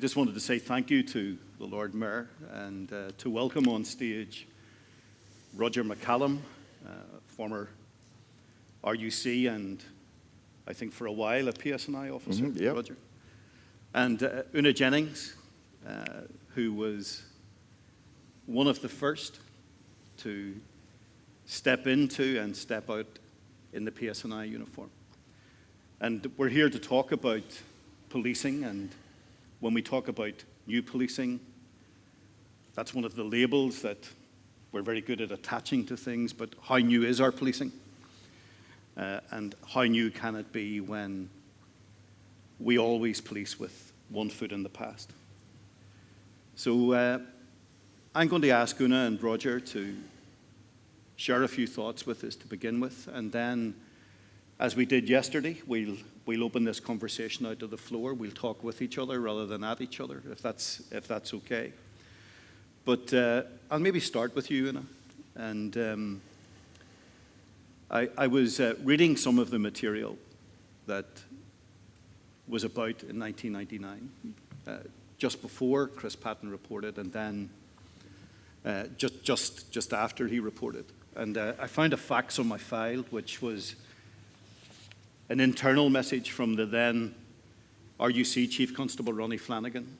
just wanted to say thank you to the Lord Mayor and to welcome on stage Roger McCallum, former RUC and I think for a while a PSNI officer, Yep. Roger. And Una Jennings, who was one of the first to step into and step out in the PSNI uniform. And we're here to talk about policing, and when we talk about new policing, that's one of the labels that we're very good at attaching to things, but how new is our policing? And how new can it be when we always police with one foot in the past? So I'm going to ask Una and Roger to share a few thoughts with us to begin with, and then, as we did yesterday, we'll open this conversation out to the floor. We'll talk with each other rather than at each other, if that's okay. But I'll maybe start with you, Una. And I was reading some of the material that was about in 1999, just before Chris Patton reported, and then just after he reported. And I found a fax on my file, which was an internal message from the then RUC Chief Constable Ronnie Flanagan,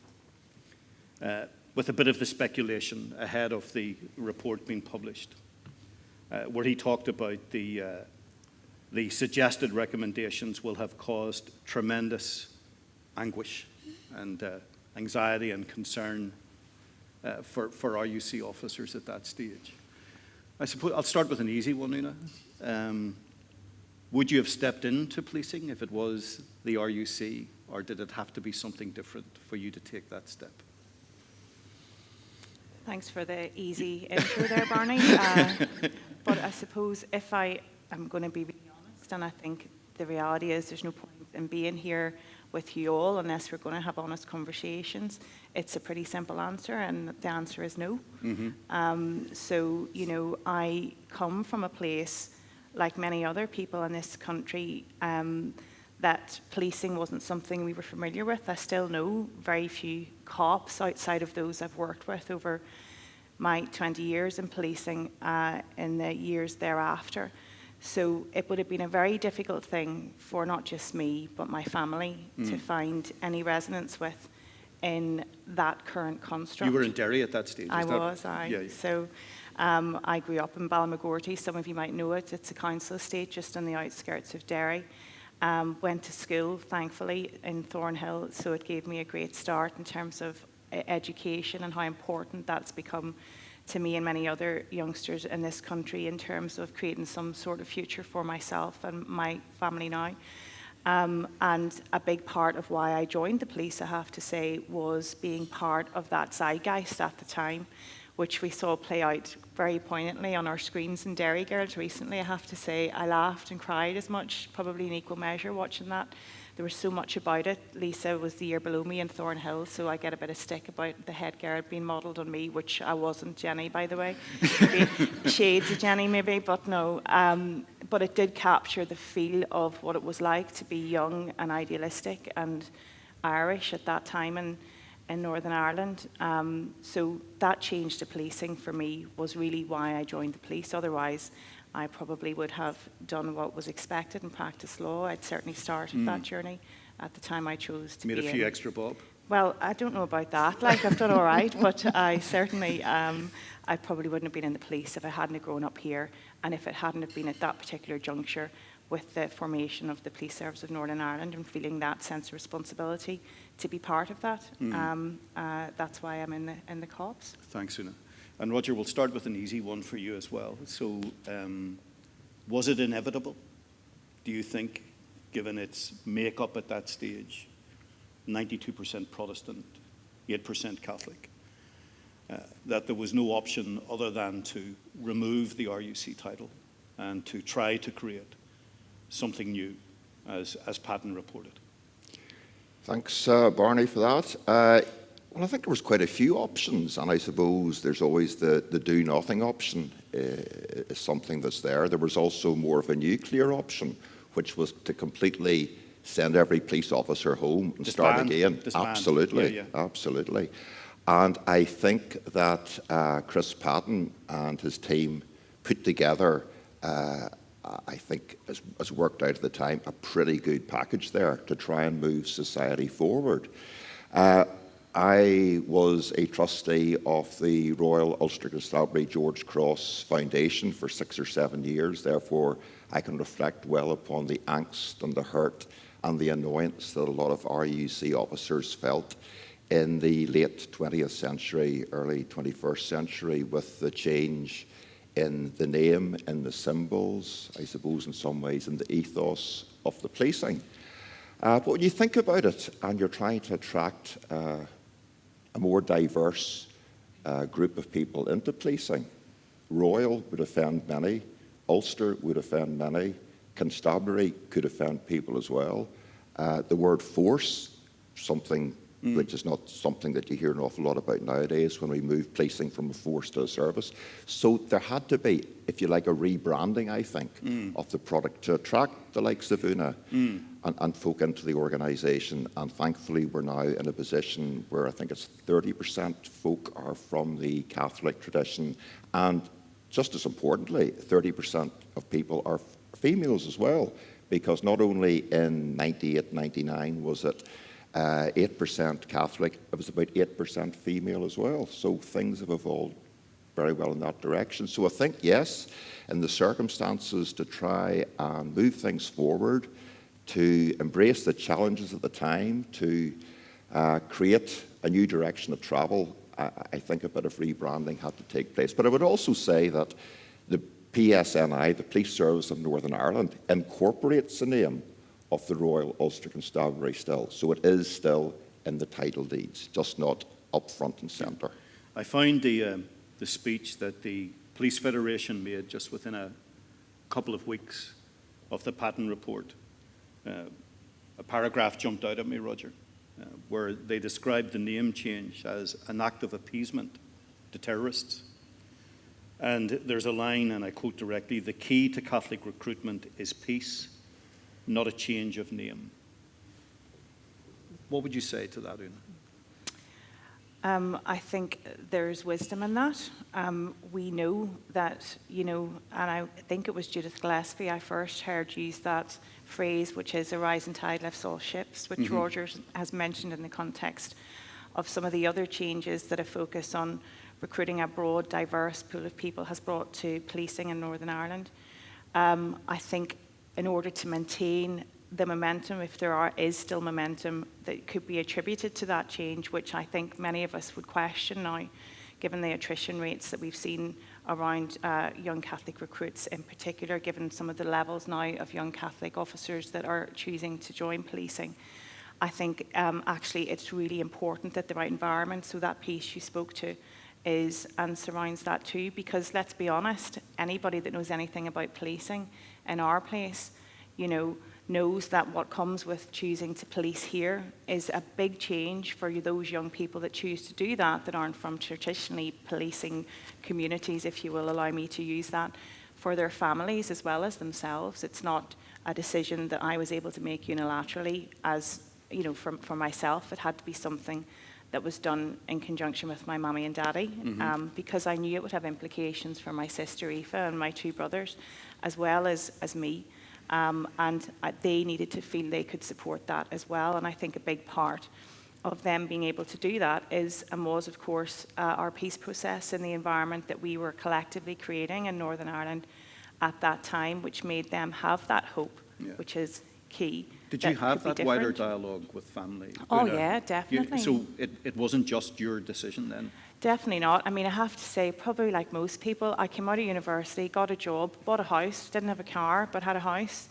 with a bit of the speculation ahead of the report being published, where he talked about the suggested recommendations will have caused tremendous anguish and anxiety and concern for RUC officers at that stage. I suppose I'll start with an easy one, Una. Would you have stepped into policing if it was the RUC, or did it have to be something different for you to take that step? Thanks for the easy intro there, Barney. But I suppose if I am going to be really honest, and I think the reality is there's no point in being here with you all unless we're going to have honest conversations, it's a pretty simple answer, and the answer is no. So, you know, I come from a place, like many other people in this country, that policing wasn't something we were familiar with. I still know very few cops outside of those I've worked with over my 20 years in policing in the years thereafter. So it would have been a very difficult thing for not just me, but my family to find any resonance with in that current construct. You were in Derry at that stage? Yeah. So I grew up in Balmagorty. Some of you might know it. It's a council estate just on the outskirts of Derry. Went to school, thankfully, in Thornhill, so it gave me a great start in terms of education and how important that's become to me and many other youngsters in this country in terms of creating some sort of future for myself and my family now. And a big part of why I joined the police, I have to say, was being part of that zeitgeist at the time, which we saw play out very poignantly on our screens in Derry Girls recently. I have to say, I laughed and cried as much, probably in equal measure, watching that. There was so much about it. Lisa was the year below me in Thornhill, so I get a bit of stick about the head girl being modelled on me, which I wasn't, Jenny, by the way. Shades of Jenny, maybe, but no. But it did capture the feel of what it was like to be young and idealistic and Irish at that time in Northern Ireland. So that change to policing for me was really why I joined the police. Otherwise, I probably would have done what was expected in practice law. I'd certainly started that journey at the time I chose to be in. Made a few extra bob? Well, I don't know about that. Like, I've done all right, but I certainly, I probably wouldn't have been in the police if I hadn't grown up here, and if it hadn't have been at that particular juncture with the formation of the Police Service of Northern Ireland and feeling that sense of responsibility to be part of that. That's why I'm in the Corps. Thanks, Una. And Roger, we'll start with an easy one for you as well. So, was it inevitable, do you think, given its makeup at that stage, 92% Protestant, 8% Catholic, that there was no option other than to remove the RUC title and to try to create something new, as Patton reported? Thanks, Barney, for that. Well, I think there was quite a few options, and I suppose there's always the do-nothing option is something that's there. There was also more of a nuclear option, which was to completely send every police officer home and start again. Disband. Absolutely, Yeah. absolutely. And I think that Chris Patton and his team put together, I think, as worked out at the time, a pretty good package there to try and move society forward. I was a trustee of the Royal Ulster Constabulary George Cross Foundation for 6 or 7 years. Therefore, I can reflect well upon the angst and the hurt and the annoyance that a lot of RUC officers felt in the late 20th century, early 21st century, with the change in the name, in the symbols, I suppose in some ways in the ethos of the policing. But when you think about it and you're trying to attract a more diverse group of people into policing, Royal would offend many, Ulster would offend many, Constabulary could offend people as well. The word force, something which is not something that you hear an awful lot about nowadays when we move policing from a force to a service. So there had to be, if you like, a rebranding, I think, of the product to attract the likes of Una and folk into the organisation. And thankfully, we're now in a position where I think it's 30% folk are from the Catholic tradition. And just as importantly, 30% of people are females as well, because not only in 98, 99 was it 8% Catholic, it was about 8% female as well. So things have evolved very well in that direction. So I think, yes, in the circumstances to try and move things forward, to embrace the challenges of the time, to create a new direction of travel, I think a bit of rebranding had to take place. But I would also say that the PSNI, the Police Service of Northern Ireland, incorporates the name of the Royal Ulster Constabulary still. So it is still in the title deeds, just not up front and centre. I found the speech that the Police Federation made just within a couple of weeks of the Patton report. A paragraph jumped out at me, Roger, where they described the name change as an act of appeasement to terrorists. And there's a line, and I quote directly, "The key to Catholic recruitment is peace, not a change of name." What would you say to that, Una? I think there's wisdom in that. We know that, and I think it was Judith Gillespie I first heard use that phrase, which is "a rising tide lifts all ships," which Roger has mentioned in the context of some of the other changes that a focus on recruiting a broad, diverse pool of people has brought to policing in Northern Ireland. I think in order to maintain the momentum, if there is still momentum that could be attributed to that change, which I think many of us would question now, given the attrition rates that we've seen around young Catholic recruits in particular, given some of the levels now of young Catholic officers that are choosing to join policing. I think actually it's really important that the right environment, so that piece you spoke to, is and surrounds that too, because let's be honest, anybody that knows anything about policing in our place, knows that what comes with choosing to police here is a big change for those young people that choose to do that aren't from traditionally policing communities, if you will allow me to use that, for their families as well as themselves. It's not a decision that I was able to make unilaterally as, for myself. It had to be something that was done in conjunction with my mummy and daddy, because I knew it would have implications for my sister Aoife and my two brothers, as well as me. And they needed to feel they could support that as well. And I think a big part of them being able to do that is and was, of course, our peace process in the environment that we were collectively creating in Northern Ireland at that time, which made them have that hope, which is key. Did you have that wider dialogue with family? Oh, yeah, definitely. So it wasn't just your decision then? Definitely not. I mean, I have to say, probably like most people, I came out of university, got a job, bought a house, didn't have a car, but had a house.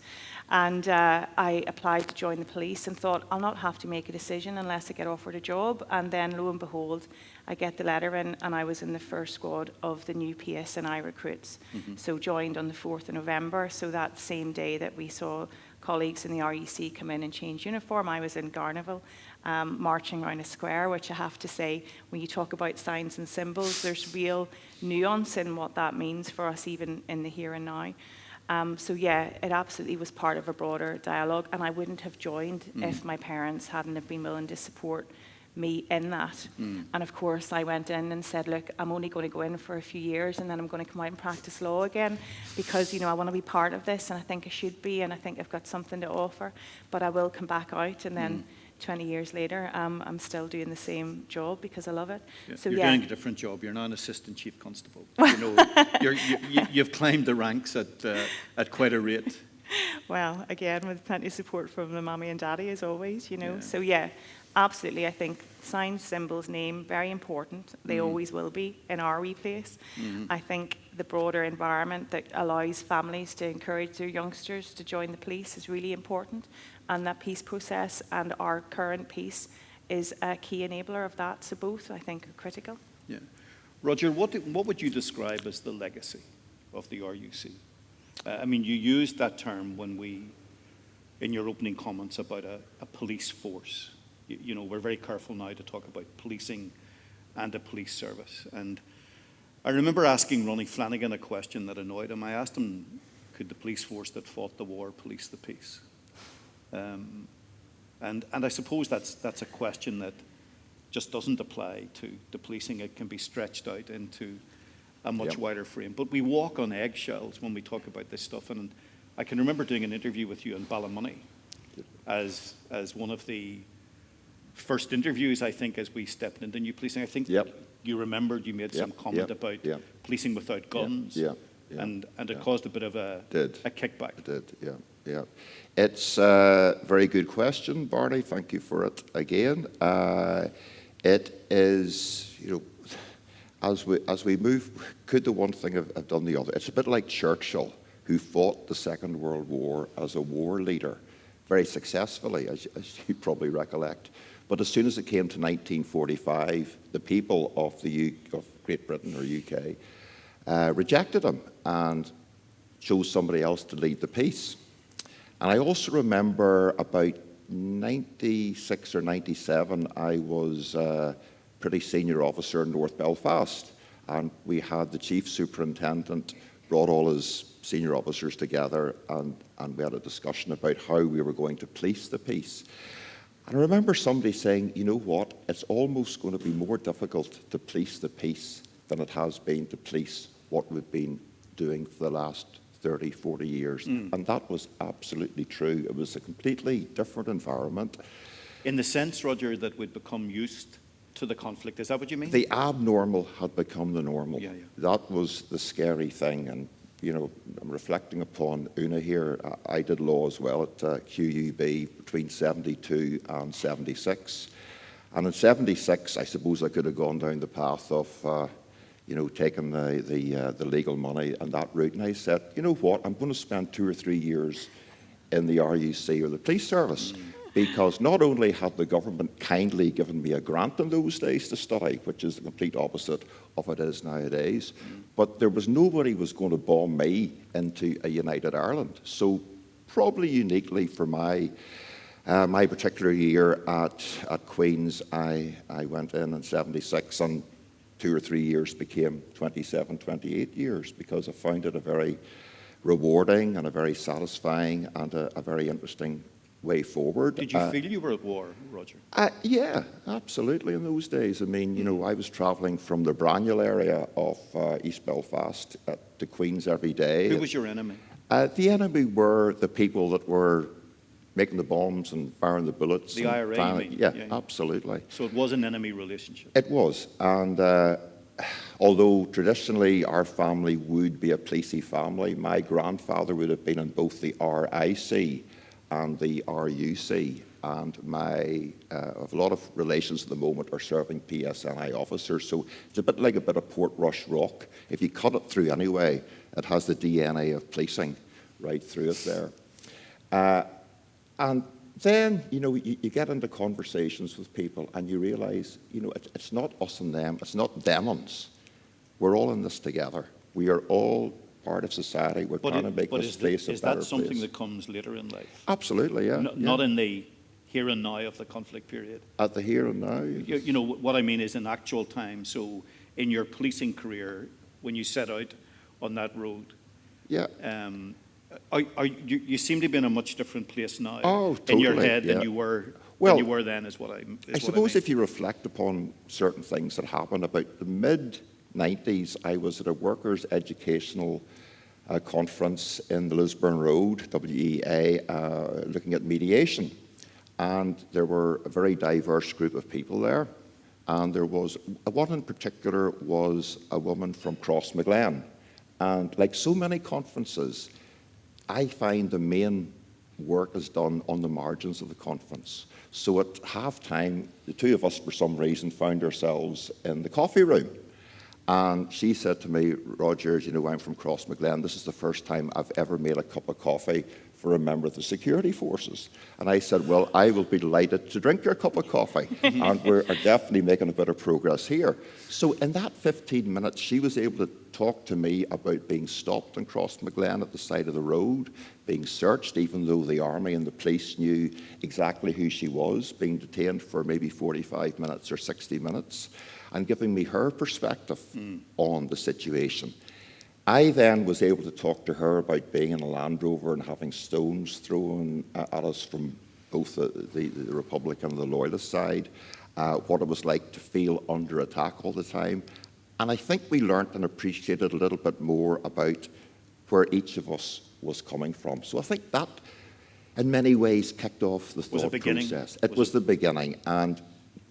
And I applied to join the police and thought, I'll not have to make a decision unless I get offered a job. And then, lo and behold, I get the letter in, and I was in the first squad of the new PSNI recruits. So joined on the 4th of November. So that same day that we saw colleagues in the REC come in and change uniform, I was in Garnaville, marching around a square, which I have to say, when you talk about signs and symbols, there's real nuance in what that means for us even in the here and now. So yeah, it absolutely was part of a broader dialogue, and I wouldn't have joined Mm. if my parents hadn't have been willing to support me in that. Mm. And of course, I went in and said, look, I'm only going to go in for a few years, and then I'm going to come out and practice law again, because, you know, I want to be part of this, and I think I should be, and I think I've got something to offer, but I will come back out, and then 20 years later, I'm still doing the same job because I love it. Yeah. So You're yeah. doing a different job. You're not an assistant chief constable. You know, you've climbed the ranks at quite a rate. Well, again, with plenty of support from the mommy and daddy, as always, you know. Yeah. So yeah, absolutely. I think signs, symbols, name, very important. They always will be in our wee place. I think the broader environment that allows families to encourage their youngsters to join the police is really important. And that peace process and our current peace is a key enabler of that. So both, I think, are critical. Yeah. Roger, what would you describe as the legacy of the RUC? I mean, you used that term in your opening comments about a police force. You know, we're very careful now to talk about policing and a police service. And I remember asking Ronnie Flanagan a question that annoyed him. I asked him, could the police force that fought the war police the peace? And I suppose that's a question that just doesn't apply to the policing. It can be stretched out into a much wider frame. But we walk on eggshells when we talk about this stuff. And I can remember doing an interview with you in Ballymoney as one of the first interviews, I think, as we stepped into new policing. I think you remembered you made some comment about policing without guns. And it caused a bit of a kickback. It did, yeah. It's a very good question, Barney. Thank you for it again. It is, you know, as we move, could the one thing have done the other? It's a bit like Churchill, who fought the Second World War as a war leader, very successfully, as you probably recollect. But as soon as it came to 1945, the people of Great Britain or UK rejected him and chose somebody else to lead the peace. And I also remember about 96 or 97, I was a pretty senior officer in North Belfast, and we had the chief superintendent brought all his senior officers together, and we had a discussion about how we were going to police the peace. And I remember somebody saying, you know what, it's almost going to be more difficult to police the peace than it has been to police what we've been doing for the last 30, 40 years. And that was absolutely true. It was a completely different environment. In the sense, Roger, that we'd become used to the conflict. Is that what you mean? The abnormal had become the normal. Yeah. That was the scary thing. And, you know, I'm reflecting upon Una here. I did law as well at QUB between 72 and 76. And in 76, I suppose I could have gone down the path of you know, taking the legal money and that route. And I said, you know what, I'm going to spend 2 or 3 years in the RUC or the police service, because not only had the government kindly given me a grant in those days to study, which is the complete opposite of it is nowadays, but there was nobody was going to bomb me into a united Ireland. So probably uniquely for my particular year at Queen's, I went in 76, and 2 or 3 years became 27, 28 years, because I found it a very rewarding and a very satisfying and a very interesting way forward. Did you feel you were at war, Roger? Yeah, absolutely in those days. I mean, you know, I was travelling from the Braniel area of East Belfast to Queen's every day. Who was your enemy? The enemy were the people that were making the bombs and firing the bullets. The IRA, you mean? Yeah, absolutely. So it was an enemy relationship. It was. And although traditionally our family would be a policey family, my grandfather would have been in both the RIC and the RUC. And I have a lot of relations at the moment are serving PSNI officers. So it's a bit like a bit of Portrush Rock. If you cut it through anyway, it has the DNA of policing right through it there. And then, you know, you get into conversations with people and you realise, you know, it's not us and them, it's not them-uns. We're all in this together. We are all part of society. We're trying to make this place a better place. Is that something that comes later in life? Absolutely, yeah. Not in the here and now of the conflict period? At the here and now. You know, what I mean is in actual time. So in your policing career, when you set out on that road, You seem to be in a much different place now Oh, in your totally, head yeah. than you were then, is what I I suppose if you reflect upon certain things that happened about the mid-90s, I was at a workers' educational conference in the Lisburn Road, WEA, looking at mediation. And there were a very diverse group of people there. And there was, one in particular was a woman from Crossmaglen. And like so many conferences, I find the main work is done on the margins of the conference. So at halftime, the two of us, for some reason, found ourselves in the coffee room. And she said to me, Roger, you know, I'm from Crossmaglen. This is the first time I've ever made a cup of coffee for a member of the security forces. And I said, well, I will be delighted to drink your cup of coffee. And we're definitely making a bit of progress here. So in that 15 minutes, she was able to talk to me about being stopped in Crossmaglen at the side of the road, being searched, even though the army and the police knew exactly who she was, being detained for maybe 45 minutes or 60 minutes, and giving me her perspective on the situation. I then was able to talk to her about being in a Land Rover and having stones thrown at us from both the Republican and the Loyalist side, what it was like to feel under attack all the time. And I think we learnt and appreciated a little bit more about where each of us was coming from. So I think that, in many ways, kicked off the thought process. It was the beginning. And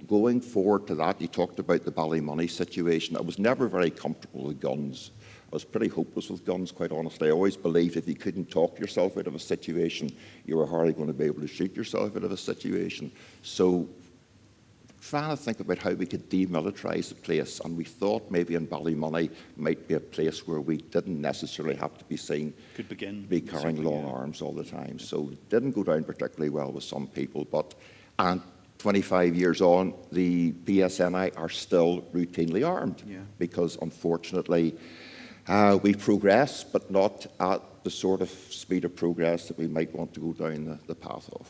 going forward to that, you talked about the Ballymoney situation. I was never very comfortable with guns. I was pretty hopeless with guns, quite honestly. I always believed if you couldn't talk yourself out of a situation, you were hardly going to be able to shoot yourself out of a situation. So trying to think about how we could demilitarise the place, and we thought maybe in Ballymoney might be a place where we didn't necessarily have to be seen to be carrying long arms all the time. So it didn't go down particularly well with some people. And 25 years on, the PSNI are still routinely armed because, unfortunately, we progress, but not at the sort of speed of progress that we might want to go down the path of.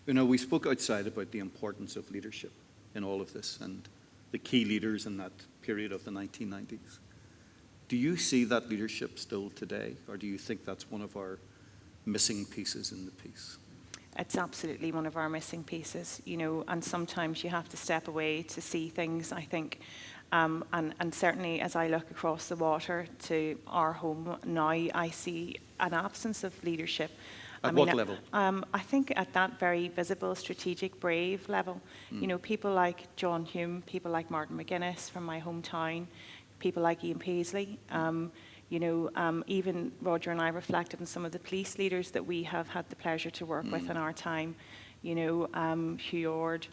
You know, we spoke outside about the importance of leadership in all of this and the key leaders in that period of the 1990s. Do you see that leadership still today, or do you think that's one of our missing pieces in the piece? It's absolutely one of our missing pieces, you know, and sometimes you have to step away to see things, I think. And certainly as I look across the water to our home now, I see an absence of leadership. At what level? I think at that very visible, strategic, brave level. You know, people like John Hume, people like Martin McGuinness from my hometown, people like Ian Paisley. You know, even Roger and I reflected on some of the police leaders that we have had the pleasure to work with in our time. You know, Hugh Ord,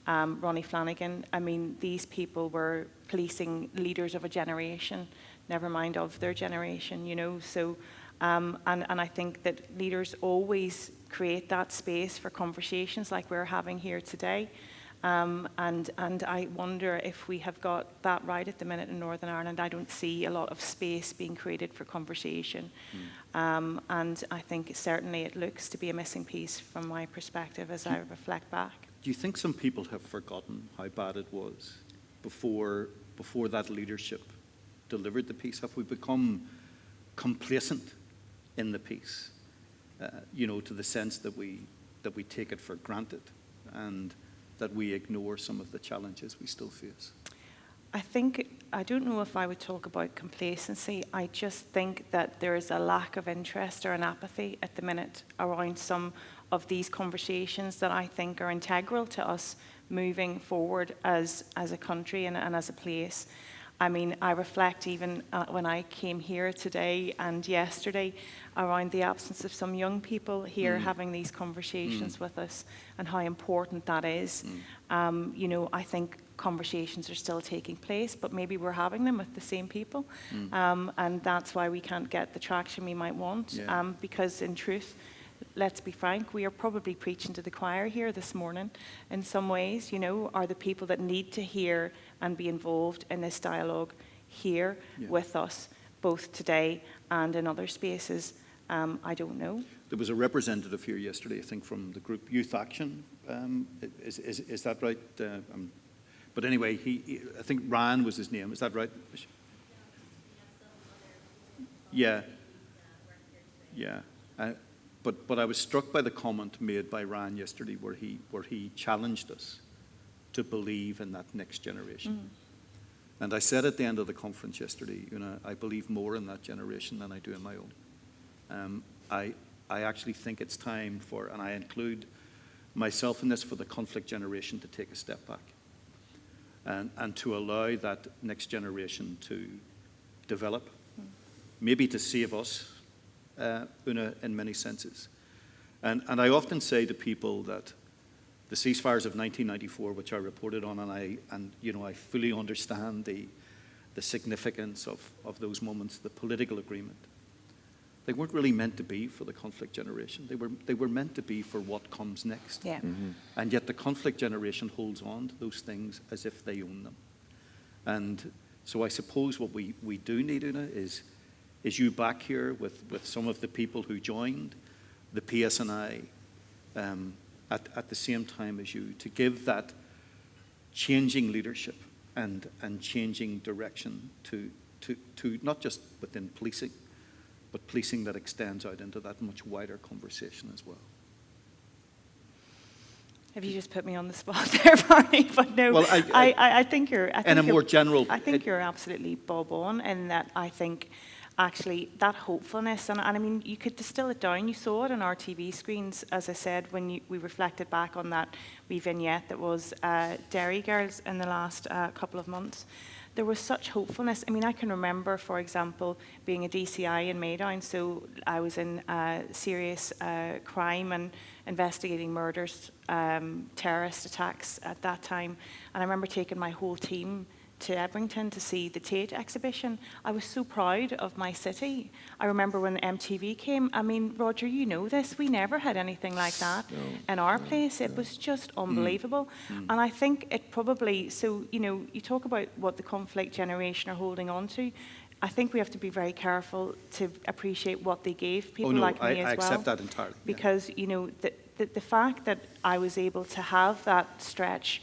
Ronnie Flanagan. I mean, these people were policing leaders of a generation, never mind of their generation, you know. So, and I think that leaders always create that space for conversations like we're having here today. And I wonder if we have got that right at the minute in Northern Ireland. I don't see a lot of space being created for conversation. And I think certainly it looks to be a missing piece from my perspective as I reflect back. Do you think some people have forgotten how bad it was before that leadership delivered the peace? Have we become complacent in the peace, you know, to the sense that we take it for granted and that we ignore some of the challenges we still face? I don't know if I would talk about complacency. I just think that there is a lack of interest or an apathy at the minute around some of these conversations that I think are integral to us moving forward as a country and as a place. I mean, I reflect even when I came here today and yesterday around the absence of some young people here having these conversations with us and how important that is. You know, I think conversations are still taking place, but maybe we're having them with the same people. And that's why we can't get the traction we might want. Because in truth, let's be frank, we are probably preaching to the choir here this morning in some ways, you know, are the people that need to hear and be involved in this dialogue here with us, both today and in other spaces. I don't know. There was a representative here yesterday, I think, from the group Youth Action. Is that right? But anyway, I think Ryan was his name. Is that right? Yeah. Yeah. But I was struck by the comment made by Ryan yesterday where he challenged us to believe in that next generation. And I said at the end of the conference yesterday, I believe more in that generation than I do in my own. I actually think it's time for, and I include myself in this, for the conflict generation to take a step back and to allow that next generation to develop, maybe to save us, Una, in many senses. And I often say to people that the ceasefires of 1994, which I reported on, and I fully understand the significance of those moments, the political agreement. They weren't really meant to be for the conflict generation. They were meant to be for what comes next. Yeah. And yet the conflict generation holds on to those things as if they own them. And so I suppose what we do need, Una, is you back here with some of the people who joined the PSNI at the same time as you, to give that changing leadership and changing direction to not just within policing, but policing that extends out into that much wider conversation as well. Have you just put me on the spot there, Barney? But no, well, I think you're... I think you're absolutely bob on in that. I think actually that hopefulness, and I mean, you could distill it down. You saw it on our TV screens, as I said, when we reflected back on that wee vignette that was Dairy Girls in the last couple of months. There was such hopefulness. I mean, I can remember, for example, being a DCI in Maydown, so I was in serious crime and investigating murders, terrorist attacks at that time, and I remember taking my whole team to Ebrington to see the Tate exhibition. I was so proud of my city. I remember when MTV came. I mean, Roger, you know this. We never had anything like that in our place. It was just unbelievable. And I think it probably, so, you talk about what the conflict generation are holding on to. I think we have to be very careful to appreciate what they gave people like me as well. I accept that entirely. Because, the fact that I was able to have that stretch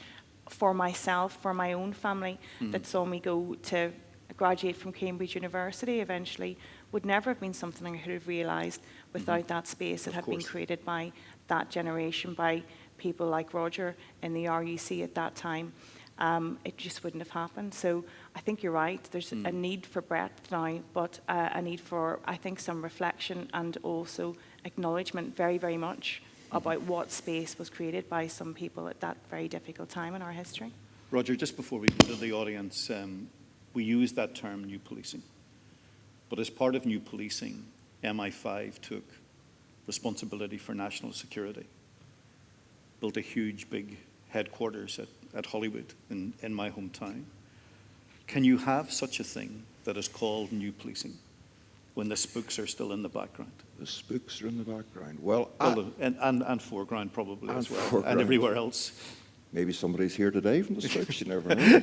for myself, for my own family, that saw me go to graduate from Cambridge University eventually, would never have been something I could have realised without that space that had been created by that generation, by people like Roger in the RUC at that time. It just wouldn't have happened. So I think you're right. There's a need for breadth now, but a need for, I think, some reflection and also acknowledgement very, very much about what space was created by some people at that very difficult time in our history. Roger, just before we go to the audience, we use that term, new policing. But as part of new policing, MI5 took responsibility for national security, built a huge, big headquarters at Hollywood in my hometown. Can you have such a thing that is called new policing when the spooks are still in the background? The spooks are in the background. Well, and foreground probably as well, and everywhere else. Maybe somebody's here today from the spooks, you never know.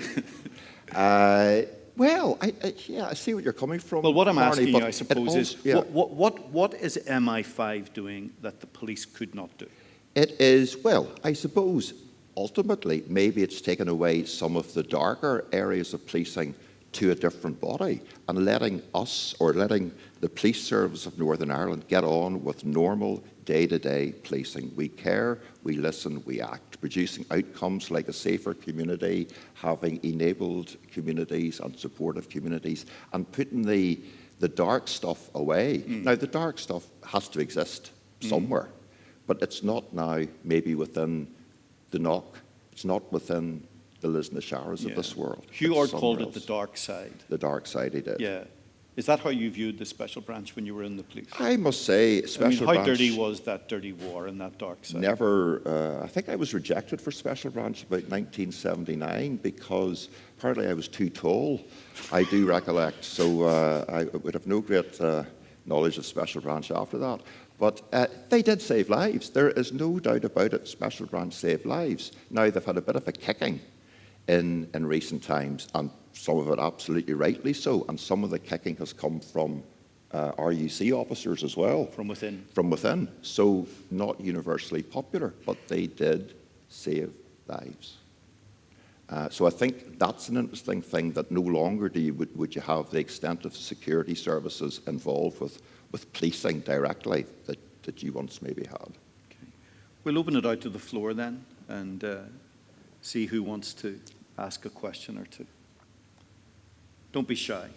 Well, I see what you're coming from. Well, what I'm Barney, asking you, I suppose, is what is MI5 doing that the police could not do? It is, well, I suppose, ultimately, maybe it's taken away some of the darker areas of policing to a different body and letting us, or letting the police service of Northern Ireland get on with normal day-to-day policing. We care, we listen, we act, producing outcomes like a safer community, having enabled communities and supportive communities, and putting the dark stuff away. Now, the dark stuff has to exist somewhere, but it's not now maybe within the knock, it's not within the Liz and the Showers of this world. Hugh Ord called it the dark side. The dark side, he did. Yeah. Is that how you viewed the special branch when you were in the police? I must say, special branch... How dirty was that dirty war and that dark side? Never. I think I was rejected for special branch about 1979 because apparently I was too tall. I do recollect. So I would have no great knowledge of special branch after that. But they did save lives. There is no doubt about it. Special branch saved lives. Now, they've had a bit of a kicking in recent times, and some of it absolutely rightly so, and some of the kicking has come from RUC officers as well. From within? From within. So not universally popular, but they did save lives. So I think that's an interesting thing, that no longer would you have the extent of security services involved with policing directly that you once maybe had. Okay. We'll open it out to the floor then and see who wants to ask a question or two. Don't be shy.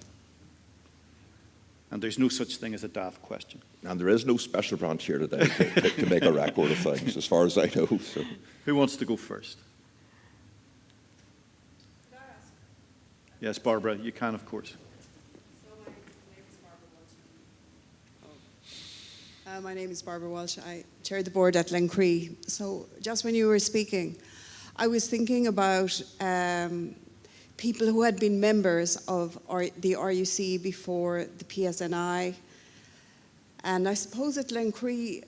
And there's no such thing as a daft question. And there is no special branch here today to make a record of things, as far as I know. So. Who wants to go first? Yes, Barbara, you can, of course. My name is Barbara Walsh. I chair the board at Glencree. So just when you were speaking, I was thinking about people who had been members of the RUC before the PSNI. And I suppose at Glencree,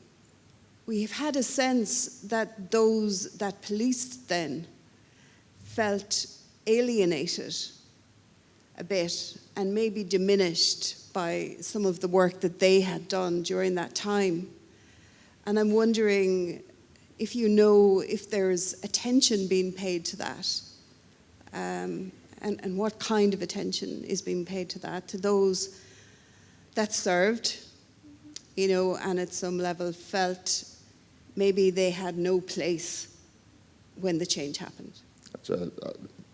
we've had a sense that those that policed then felt alienated a bit and maybe diminished by some of the work that they had done during that time. And I'm wondering if you know if there's attention being paid to that, and what kind of attention is being paid to that, to those that served, you know, and at some level felt maybe they had no place when the change happened. That's a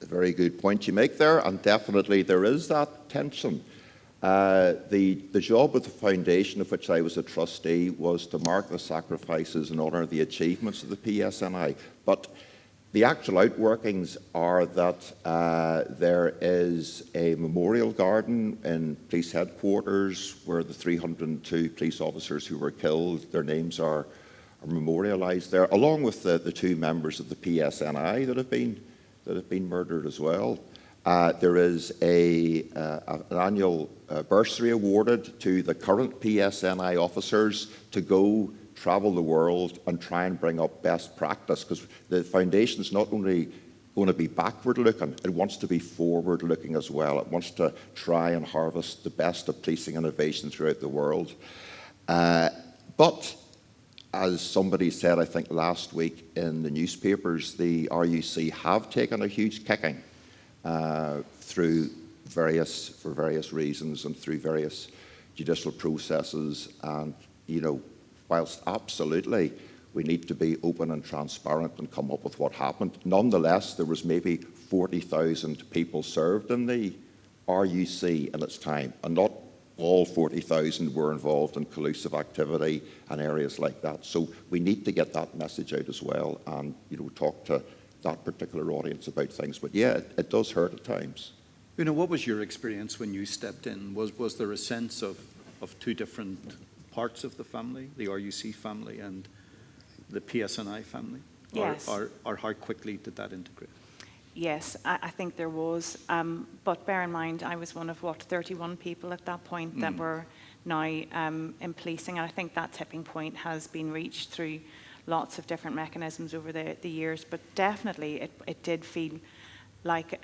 very good point you make there, and definitely there is that tension. The job of the foundation, of which I was a trustee, was to mark the sacrifices and honour the achievements of the PSNI. But the actual outworkings are that there is a memorial garden in police headquarters where the 302 police officers who were killed, their names are memorialised there, along with the two members of the PSNI that have been murdered as well. There is an annual bursary awarded to the current PSNI officers to go travel the world and try and bring up best practice, because the foundation's not only going to be backward looking, it wants to be forward looking as well. It wants to try and harvest the best of policing innovation throughout the world. But as somebody said, I think last week in the newspapers, the RUC have taken a huge kicking for various reasons and through various judicial processes. And, you know, whilst absolutely we need to be open and transparent and come up with what happened, nonetheless, there was maybe 40,000 people served in the RUC in its time, and not all 40,000 were involved in collusive activity and areas like that. So we need to get that message out as well, and, you know, talk to that particular audience about things. But yeah, it does hurt at times. You know, what was your experience when you stepped in? Was there a sense of two different parts of the family, the RUC family and the PSNI family? Yes. Or how quickly did that integrate? Yes, I think there was. But bear in mind, I was one of, 31 people at that point that were now in policing. And I think that tipping point has been reached through lots of different mechanisms over the years. But definitely it did feel like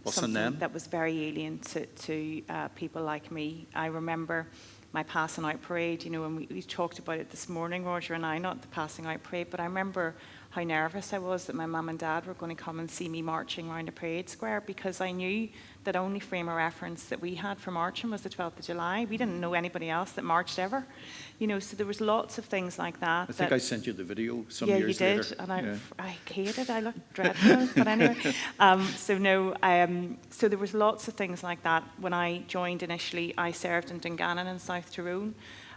something that was very alien to people like me. I remember my passing out parade, you know, and we talked about it this morning, Roger and I, not the passing out parade, but I remember how nervous I was that my mum and dad were going to come and see me marching around a parade square, because I knew that only frame of reference that we had for marching was the 12th of July. We didn't know anybody else that marched ever. You know, so there was lots of things like that. I think I sent you the video some years later. Yeah, you did, and I hated it. I looked dreadful, but anyway. So there was lots of things like that. When I joined initially, I served in Dungannon in South Tyrone.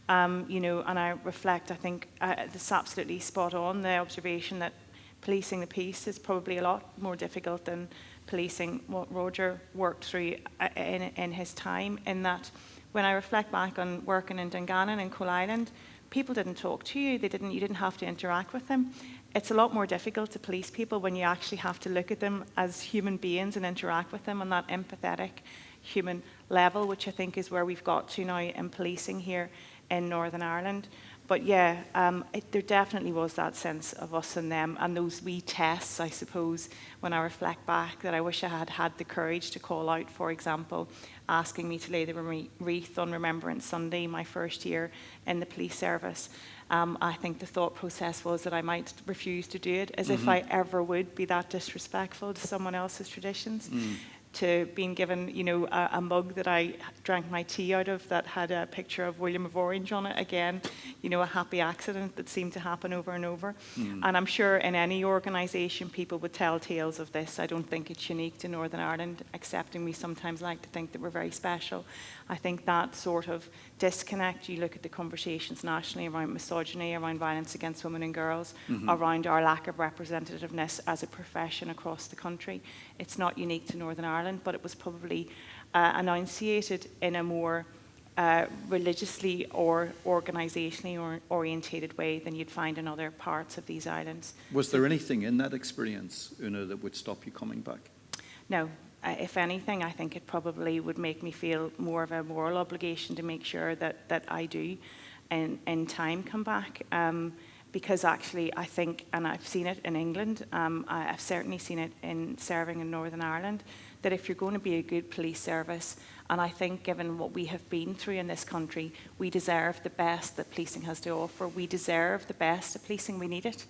You know, and I reflect, I think it's absolutely spot on, the observation that policing the peace is probably a lot more difficult than policing what Roger worked through in his time, in that when I reflect back on working in Dungannon and Coal Island, people didn't talk to you, you didn't have to interact with them. It's a lot more difficult to police people when you actually have to look at them as human beings and interact with them on that empathetic human level, which I think is where we've got to now in policing here in Northern Ireland. But yeah, there definitely was that sense of us and them, and those wee tests, I suppose, when I reflect back, that I wish I had had the courage to call out, for example, asking me to lay the wreath on Remembrance Sunday, my first year in the police service. I think the thought process was that I might refuse to do it, as if I ever would be that disrespectful to someone else's traditions. to being given, you know, a mug that I drank my tea out of that had a picture of William of Orange on it. Again, you know, a happy accident that seemed to happen over and over. And I'm sure in any organisation people would tell tales of this. I don't think it's unique to Northern Ireland, excepting we sometimes like to think that we're very special. I think that sort of disconnect, you look at the conversations nationally around misogyny, around violence against women and girls, around our lack of representativeness as a profession across the country. It's not unique to Northern Ireland, but it was probably enunciated in a more religiously or organisationally orientated way than you'd find in other parts of these islands. Was there anything in that experience, Una, that would stop you coming back? No. If anything, I think it probably would make me feel more of a moral obligation to make sure that I do in time come back. Because actually I think, and I've seen it in England, I've certainly seen it in serving in Northern Ireland, that if you're going to be a good police service, and I think given what we have been through in this country, we deserve the best that policing has to offer. We deserve the best of policing, we need it.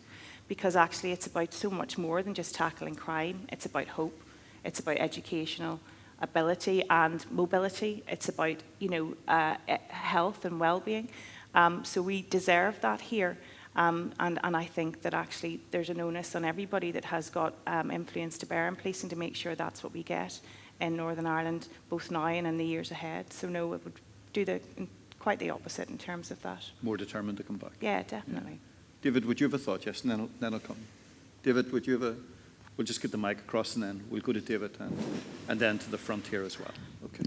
Because actually it's about so much more than just tackling crime. It's about hope. It's about educational ability and mobility. It's about, you know, health and well-being. So we deserve that here. And I think that actually there's an onus on everybody that has got influence to bear in policing to make sure that's what we get in Northern Ireland, both now and in the years ahead. So no, it would do quite the opposite in terms of that. More determined to come back? Yeah, definitely. Yeah. David, would you have a thought? Yes, and then I'll come. David, would you have a... We'll just get the mic across and then we'll go to David and then to the front here as well. Okay.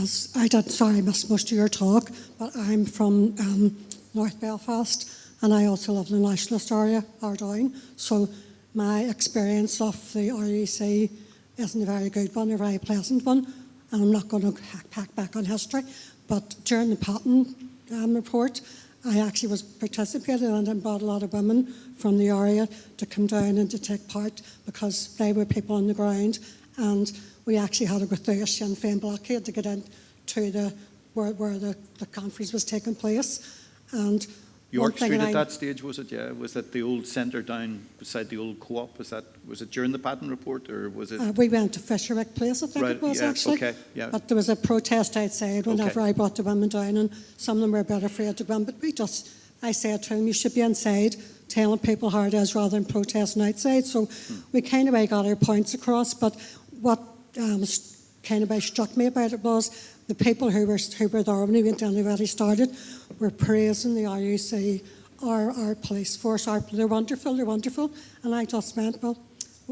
Sorry, I missed most of your talk, but I'm from North Belfast and I also live in the nationalist area, Ardoyne. So my experience of the RUC isn't a very good one, a very pleasant one. And I'm not going to pack back on history, but during the Patton report, I actually was participating and I brought a lot of women from the area to come down and to take part because they were people on the ground, and we actually had to go through a Sinn Féin blockade to get into where the conference was taking place. And York Street at that stage, was it? Yeah, was that the old centre down beside the old co-op? Was it during the Patton report, or was it? We went to Fisherwick Place, I think it was actually. Okay, yeah. But there was a protest outside whenever I brought the women down, and some of them were a bit afraid to go in. But I said to them, you should be inside telling people how it is rather than protesting outside. So we kind of got our points across. But what kind of struck me about it was the people who were there when we went down and already started were praising the RUC, our police force. They're wonderful. And I just went, well,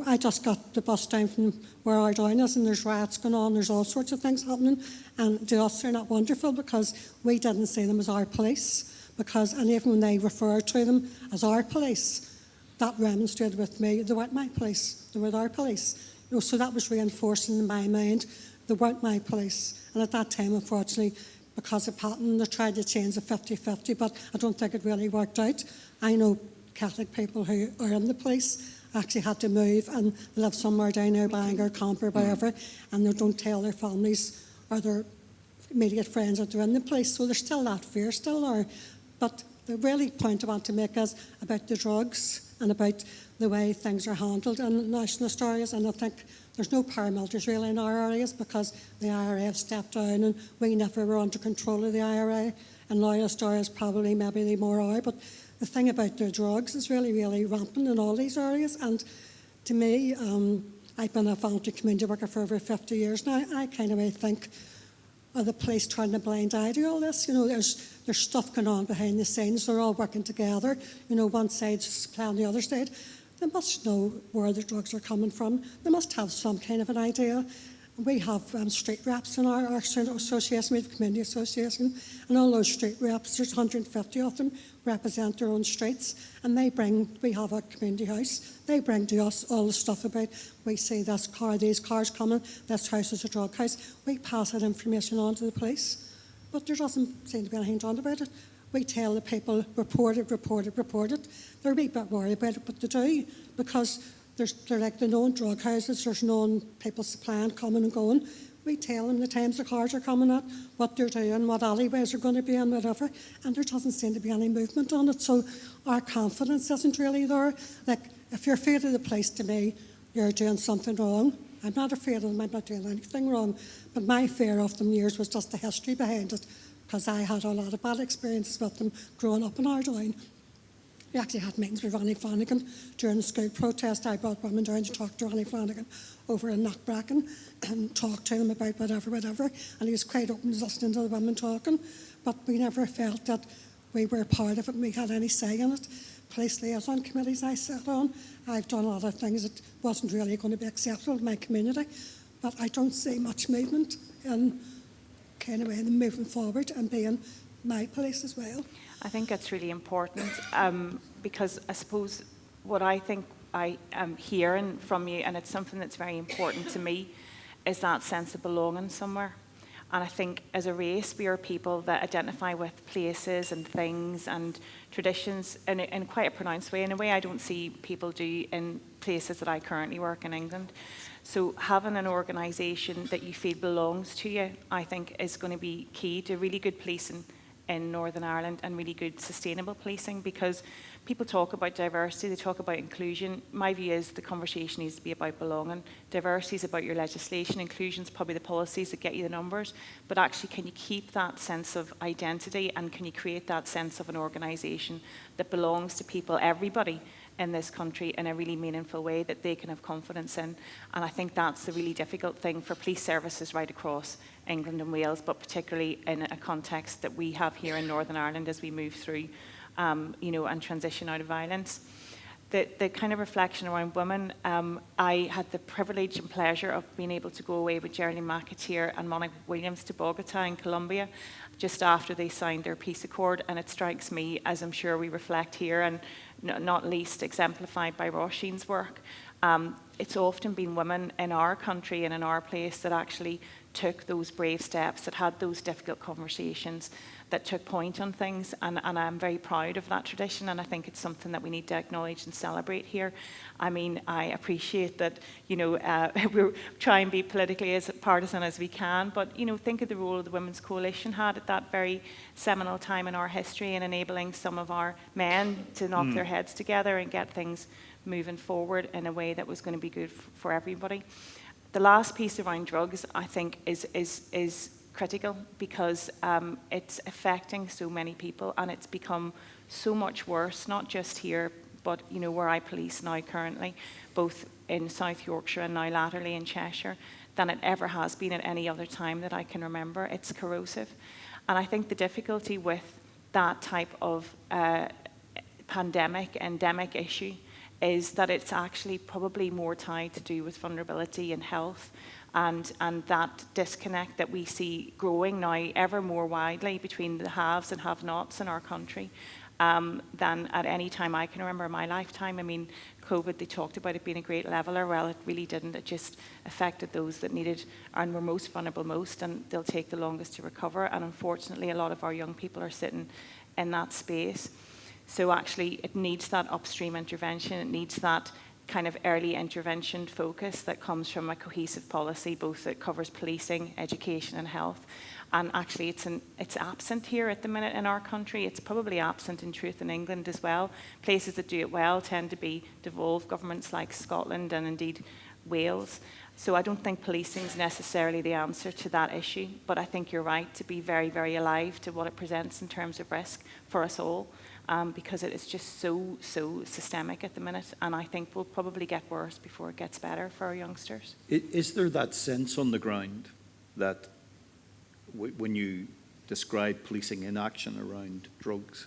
I just got the bus down from where Ardoyne is and there's riots going on, there's all sorts of things happening. And to us, they're not wonderful because we didn't see them as our police. And even when they referred to them as our police, that remonstrated with me, they weren't my police, they were our police. You know, so that was reinforcing in my mind, they weren't my police. And at that time, unfortunately, because of Patton, they tried to change it 50-50, but I don't think it really worked out. I know Catholic people who are in the police actually had to move and live somewhere down there, Bangor, Camper, wherever, and they don't tell their families or their immediate friends that they're in the police. So there's still that fear, still there. But the really point I want to make is about the drugs and about the way things are handled in nationalist areas, and I think there's no paramilitaries really in our areas because the IRA have stepped down and we never were under control of the IRA, and loyalist areas probably maybe they more are, but the thing about the drugs is really, really rampant in all these areas. And to me, I've been a volunteer community worker for over 50 years now. I kind of think, are the police turning a blind eye to all this? You know, there's stuff going on behind the scenes. They're all working together. You know, one side's supplying the other side. They must know where the drugs are coming from. They must have some kind of an idea. We have street reps in our association, we have a community association, and all those street reps, there's 150 of them, represent their own streets, and we have a community house, they bring to us all the stuff about, we see this car, these cars coming, this house is a drug house, we pass that information on to the police, but there doesn't seem to be anything done about it. We tell the people, report it. They're a wee bit worried about it, but they do, because they're like the known drug houses, there's known people supplying, coming and going. We tell them the times the cars are coming at, what they're doing, what alleyways are going to be and whatever, and there doesn't seem to be any movement on it. So our confidence isn't really there. Like, if you're afraid of the police, to me, you're doing something wrong. I'm not afraid of them, I'm not doing anything wrong. But my fear of them years was just the history behind it, because I had a lot of bad experiences with them growing up in Ardoyne. We actually had meetings with Ronnie Flanagan during the school protest. I brought women down to talk to Ronnie Flanagan over in Knockbracken and talk to him about whatever. And he was quite open to listening to the women talking. But we never felt that we were part of it and we had any say in it. Police liaison committees I sat on. I've done a lot of things that wasn't really going to be acceptable in my community. But I don't see much movement in kind of way them moving forward and being my police as well. I think that's really important because I suppose what I think I am hearing from you, and it's something that's very important to me, is that sense of belonging somewhere. And I think as a race, we are people that identify with places and things and traditions in quite a pronounced way, in a way I don't see people do in places that I currently work in England. So having an organisation that you feel belongs to you, I think, is going to be key to really good policing in Northern Ireland and really good sustainable policing, because people talk about diversity, they talk about inclusion. My view is the conversation needs to be about belonging. Diversity is about your legislation, inclusion is probably the policies that get you the numbers, but actually can you keep that sense of identity and can you create that sense of an organisation that belongs to people, everybody in this country, in a really meaningful way that they can have confidence in. And I think that's the really difficult thing for police services right across England and Wales, but particularly in a context that we have here in Northern Ireland as we move through, and transition out of violence. The kind of reflection around women, I had the privilege and pleasure of being able to go away with Geraldine McAteer and Monica Williams to Bogota in Colombia just after they signed their peace accord, and it strikes me, as I'm sure we reflect here, and not least exemplified by Roisin's work, it's often been women in our country and in our place that actually took those brave steps, that had those difficult conversations, that took point on things, and I'm very proud of that tradition, and I think it's something that we need to acknowledge and celebrate here. I mean, I appreciate that, we try and be politically as partisan as we can, but, think of the role the Women's Coalition had at that very seminal time in our history in enabling some of our men to knock their heads together and get things moving forward in a way that was going to be good for everybody. The last piece around drugs, I think, is critical because it's affecting so many people, and it's become so much worse, not just here, but where I police now currently, both in South Yorkshire and now latterly in Cheshire, than it ever has been at any other time that I can remember. It's corrosive. And I think the difficulty with that type of endemic issue is that it's actually probably more tied to do with vulnerability and health, and that disconnect that we see growing now ever more widely between the haves and have-nots in our country than at any time I can remember in my lifetime. I mean, COVID, they talked about it being a great leveller. Well, it really didn't. It just affected those that needed and were most vulnerable most, and they'll take the longest to recover. And unfortunately, a lot of our young people are sitting in that space. So actually, it needs that upstream intervention. It needs that kind of early intervention focus that comes from a cohesive policy, both that covers policing, education and health. And actually, it's absent here at the minute in our country. It's probably absent in truth in England as well. Places that do it well tend to be devolved governments like Scotland and indeed Wales. So I don't think policing is necessarily the answer to that issue, but I think you're right to be very, very alive to what it presents in terms of risk for us all. Because it is just so systemic at the minute, and I think will probably get worse before it gets better for our youngsters. Is there that sense on the ground that when you describe policing inaction around drugs,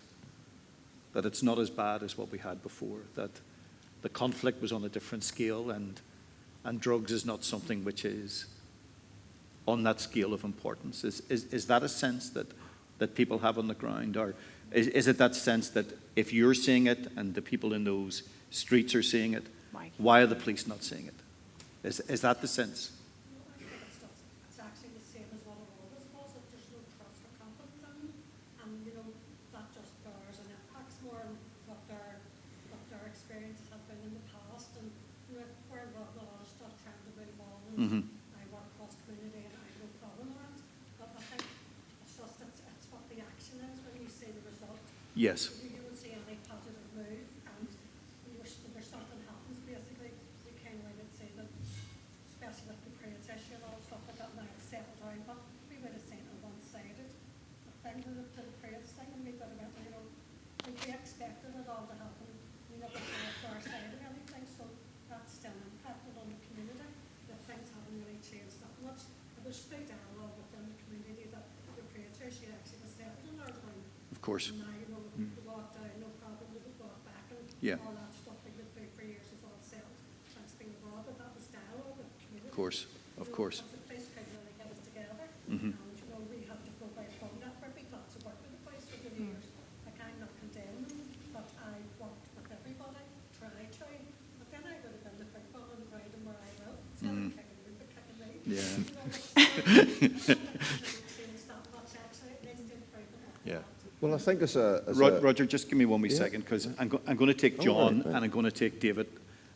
that it's not as bad as what we had before, that the conflict was on a different scale, and drugs is not something which is on that scale of importance? Is that a sense that people have on the ground, or is it that sense that if you're seeing it and the people in those streets are seeing it, why are the police not seeing it? Is that the sense? I think it's actually the same as what it always was, that there's no trust or confidence in them, and that just bears and impacts more on what their experiences have been in the past, and we're involved in a lot of stuff trying to move on. I work across community and I Yes. You would see any positive move, and where something happens, basically, we kind of would say that, especially with the Ukraine issue and all stuff like that, now it's settled down, but we would have seen a one-sided thing to the Ukraine thing, and we would have went, you know, we expected it all to happen. We never saw a far side of anything, so that's still impacted on the community. That things haven't really changed that much. But there's still dialogue within the community that the Ukraine issue actually was settled in our town. Of course. And now, you know, we walked out, no problem, we would walk back, and Yeah. all that stuff we lived through for years is all settled. Thanks being abroad, but that was dialogue with the community. Of course. Of course. Because the place couldn't really get us together. Mhm. And, you know, we had to go by phone network. We got to work with the place for the years. Like, I'm not condemning them, but I worked with everybody, tried to. But then I would have been the football on the ground and where I live. Instead of kicking you, but kicking me. Yeah. You know, it's changed that much, actually. It needs to improve an awful Yeah. lot. Well, I think as a Roger, just give me one wee Yeah. second, because I'm going to take Oh, John right, right. and I'm going to take David,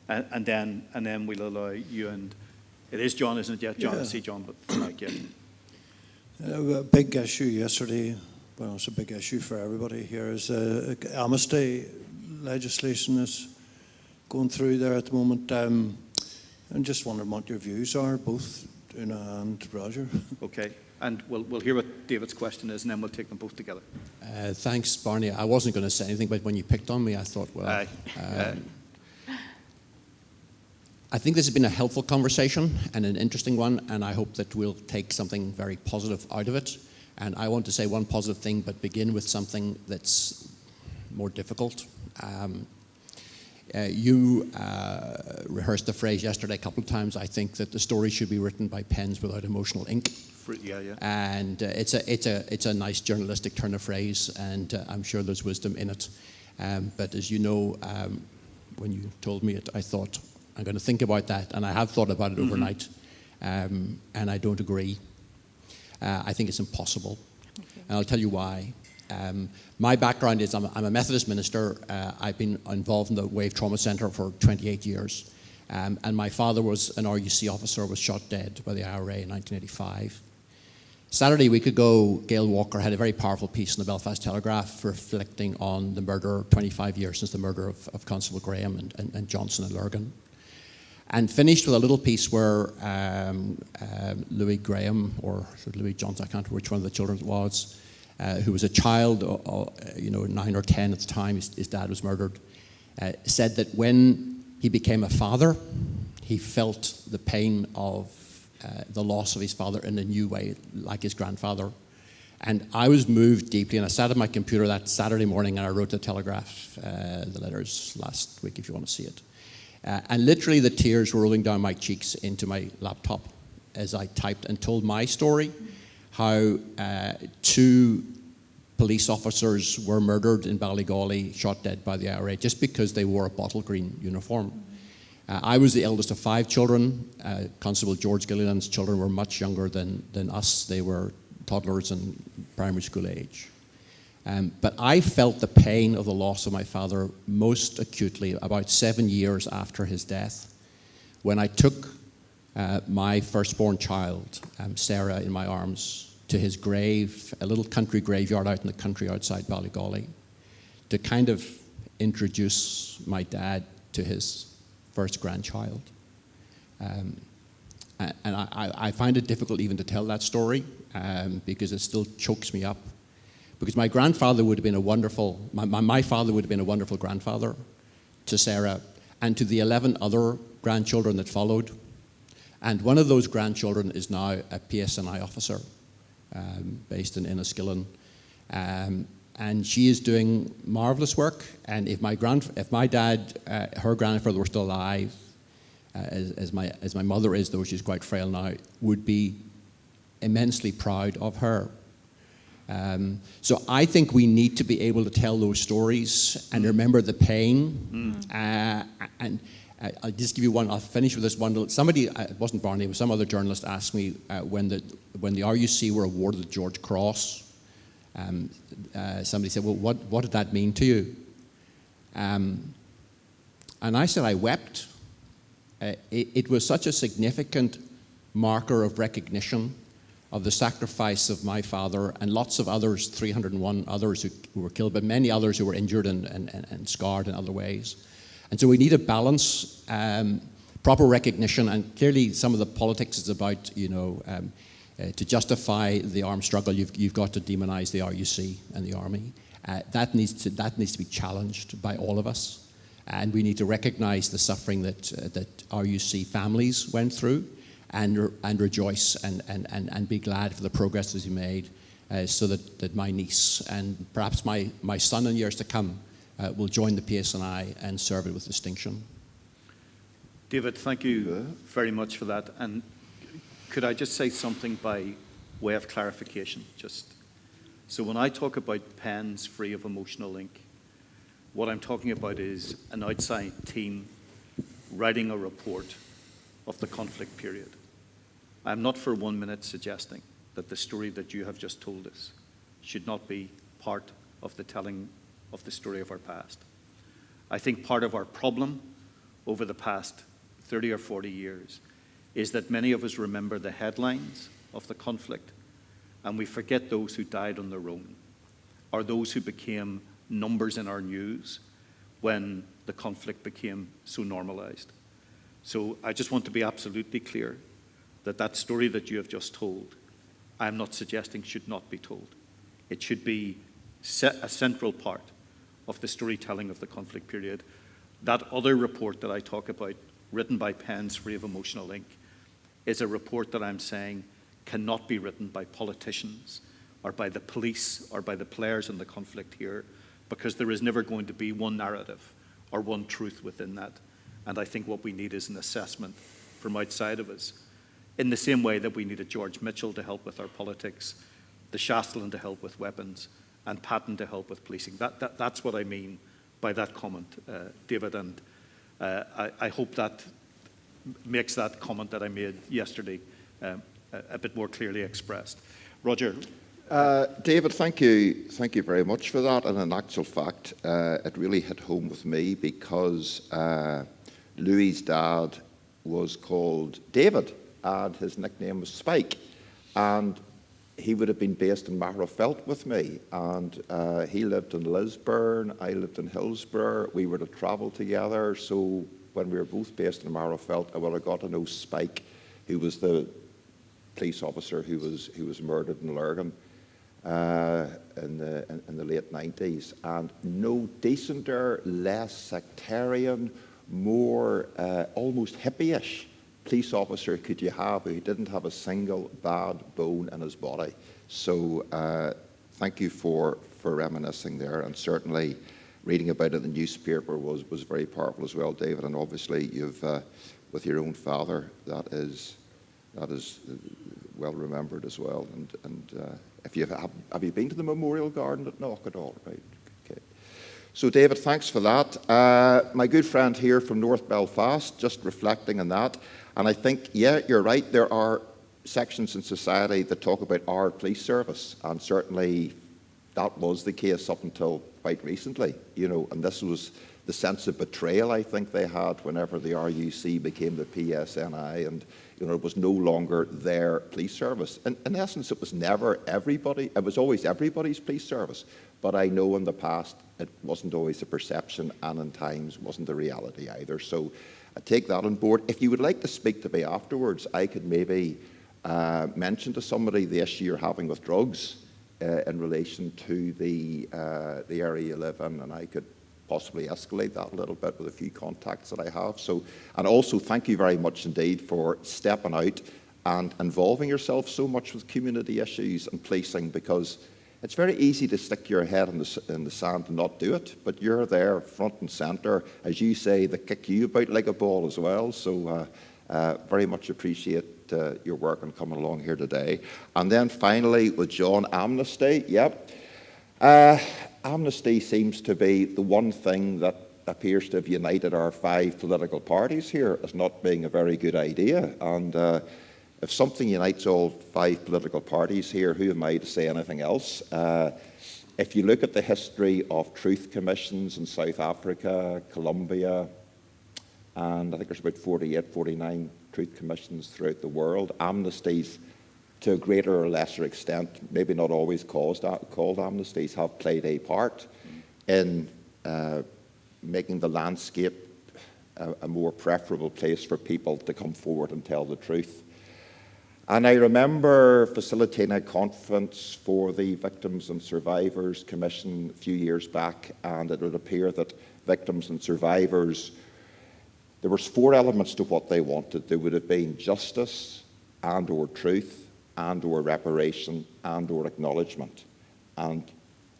and then we'll allow you and it is John, isn't it? Yeah, John. I Yeah. see John, but Mike, yeah. A big issue yesterday, well, it's a big issue for everybody here, is amnesty legislation is going through there at the moment. I'm just wondering what your views are, both Una and Roger. Okay, and we'll hear what David's question is, and then we'll take them both together. Thanks, Barney. I wasn't going to say anything, but when you picked on me, I thought, well, Aye. I think this has been a helpful conversation and an interesting one, and I hope that we'll take something very positive out of it. And I want to say one positive thing, but begin with something that's more difficult. You rehearsed the phrase yesterday a couple of times. I think that the story should be written by pens without emotional ink. Yeah. And it's a nice journalistic turn of phrase, and I'm sure there's wisdom in it. But as you know, when you told me it, I thought, I'm going to think about that, and I have thought about it overnight, and I don't agree. I think it's impossible, and I'll tell you why. My background is I'm a Methodist minister. I've been involved in the Wave Trauma Centre for 28 years, and my father was an RUC officer, was shot dead by the IRA in 1985. Saturday, a week ago, Gail Walker had a very powerful piece in the Belfast Telegraph reflecting on the murder, 25 years since the murder of Constable Graham and Johnson and Lurgan. And finished with a little piece where Louis Graham, or Louis Johnson, I can't remember which one of the children it was, who was a child, 9 or 10 at the time, his dad was murdered, said that when he became a father, he felt the pain of the loss of his father in a new way, like his grandfather. And I was moved deeply, and I sat at my computer that Saturday morning and I wrote the Telegraph, the letters last week, if you want to see it. And literally the tears were rolling down my cheeks into my laptop as I typed and told my story, how 2 police officers were murdered in Ballygawley, shot dead by the IRA, just because they wore a bottle green uniform. I was the eldest of 5 children. Constable George Gilliland's children were much younger than us. They were toddlers and primary school age. But I felt the pain of the loss of my father most acutely about 7 years after his death, when I took my firstborn child, Sarah, in my arms to his grave, a little country graveyard out in the country outside Ballygawley, to kind of introduce my dad to his first grandchild. And I find it difficult even to tell that story because it still chokes me up. Because my grandfather would have been a wonderful, my father would have been a wonderful grandfather to Sarah and to the 11 other grandchildren that followed. And one of those grandchildren is now a PSNI officer based in Enniskillen. And she is doing marvelous work. And if my dad, her grandfather were still alive, as my mother is, though she's quite frail now, would be immensely proud of her. So I think we need to be able to tell those stories and remember the pain. And I'll just give you one. I'll finish with this one. Somebody, it wasn't Barney, it was some other journalist, asked me when the RUC were awarded the George Cross. Somebody said, "Well, what did that mean to you?" And I said, "I wept. It was such a significant marker of recognition of the sacrifice of my father and lots of others, 301 others who were killed, but many others who were injured and scarred in other ways. And so we need a balance, proper recognition, and clearly some of the politics is about, to justify the armed struggle, you've got to demonize the RUC and the army. That needs to be challenged by all of us. And we need to recognize the suffering that RUC families went through and rejoice and be glad for the progress that he made, so that my niece and perhaps my son in years to come will join the PSNI and serve it with distinction. David, thank you very much for that. And could I just say something by way of clarification? So when I talk about pens free of emotional ink, what I'm talking about is an outside team writing a report of the conflict period. I'm not for 1 minute suggesting that the story that you have just told us should not be part of the telling of the story of our past. I think part of our problem over the past 30 or 40 years is that many of us remember the headlines of the conflict and we forget those who died on their own, or those who became numbers in our news when the conflict became so normalized. So I just want to be absolutely clear that that story that you have just told, I'm not suggesting should not be told. It should be a central part of the storytelling of the conflict period. That other report that I talk about, written by pens free of emotional ink, is a report that I'm saying cannot be written by politicians or by the police or by the players in the conflict here, because there is never going to be one narrative or one truth within that. And I think what we need is an assessment from outside of us, in the same way that we need a George Mitchell to help with our politics, the Shastelin to help with weapons, and Patton to help with policing. That's what I mean by that comment, David, and I hope that makes that comment that I made yesterday a bit more clearly expressed. Roger. David, thank you very much for that. And in actual fact, it really hit home with me because Louis's dad was called David, and his nickname was Spike. And he would have been based in Marrowfelt with me. And he lived in Lisburn, I lived in Hillsborough. We were to travel together. So when we were both based in Marrowfelt, I would have got to know Spike, who was the police officer who was murdered in Lurgan in the late 90s. And no decenter, less sectarian, more almost hippie-ish police officer could you have who didn't have a single bad bone in his body. So thank you for reminiscing there, and certainly reading about it in the newspaper was very powerful as well, David. And obviously you've with your own father, that is well remembered as well. And if you have you been to the Memorial Garden at Knock at all? Right. Okay. So David, thanks for that. My good friend here from North Belfast, just reflecting on that, and I think, yeah, you're right. There are sections in society that talk about our police service, and certainly that was the case up until quite recently, and this was the sense of betrayal I think they had whenever the RUC became the PSNI, and it was no longer their police service. In essence, it was never everybody, it was always everybody's police service, but I know in the past it wasn't always the perception, and in times wasn't the reality either. So I take that on board. If you would like to speak to me afterwards, I could maybe mention to somebody the issue you're having with drugs in relation to the area you live in, and I could possibly escalate that a little bit with a few contacts that I have. So, and also thank you very much indeed for stepping out and involving yourself so much with community issues and policing, because it's very easy to stick your head in the sand and not do it, but you're there front and centre, as you say, they kick you about like a ball as well. So very much appreciate your work and coming along here today. And then finally with John, amnesty. Yep. Amnesty seems to be the one thing that appears to have united our 5 political parties here as not being a very good idea. And if something unites all 5 political parties here, who am I to say anything else? If you look at the history of truth commissions in South Africa, Colombia, and I think there's about 48, 49 truth commissions throughout the world, amnesties to a greater or lesser extent, maybe not always called amnesties, have played a part in making the landscape a more preferable place for people to come forward and tell the truth. And I remember facilitating a conference for the Victims and Survivors Commission a few years back, and it would appear that victims and survivors, there was 4 elements to what they wanted. There would have been justice and or truth and or reparation and or acknowledgement. And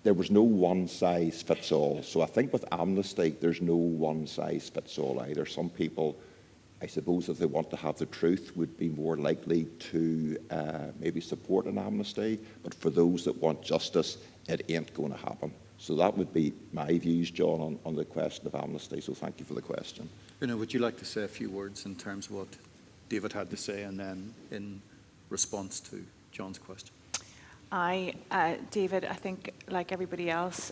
there was no one size fits all. So I think with amnesty, there's no one size fits all either. Some people, I suppose, if they want to have the truth, would be more likely to maybe support an amnesty. But for those that want justice, it ain't going to happen. So that would be my views, John, on the question of amnesty. So thank you for the question. Una, would you like to say a few words in terms of what David had to say, and then in response to John's question? David, I think like everybody else,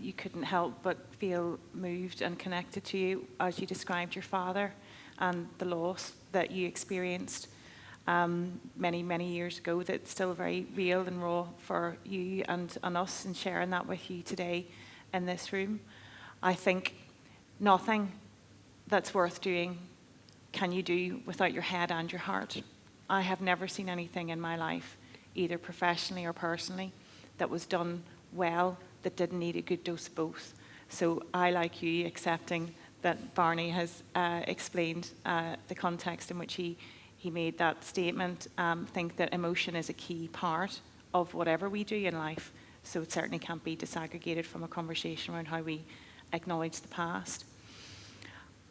you couldn't help but feel moved and connected to you as you described your father and the loss that you experienced many, many years ago, that's still very real and raw for you and us, and sharing that with you today in this room. I think nothing that's worth doing can you do without your head and your heart. I have never seen anything in my life, either professionally or personally, that was done well, that didn't need a good dose of both. So I, like you, accepting that Barney has explained the context in which he made that statement, think that emotion is a key part of whatever we do in life. So it certainly can't be disaggregated from a conversation around how we acknowledge the past.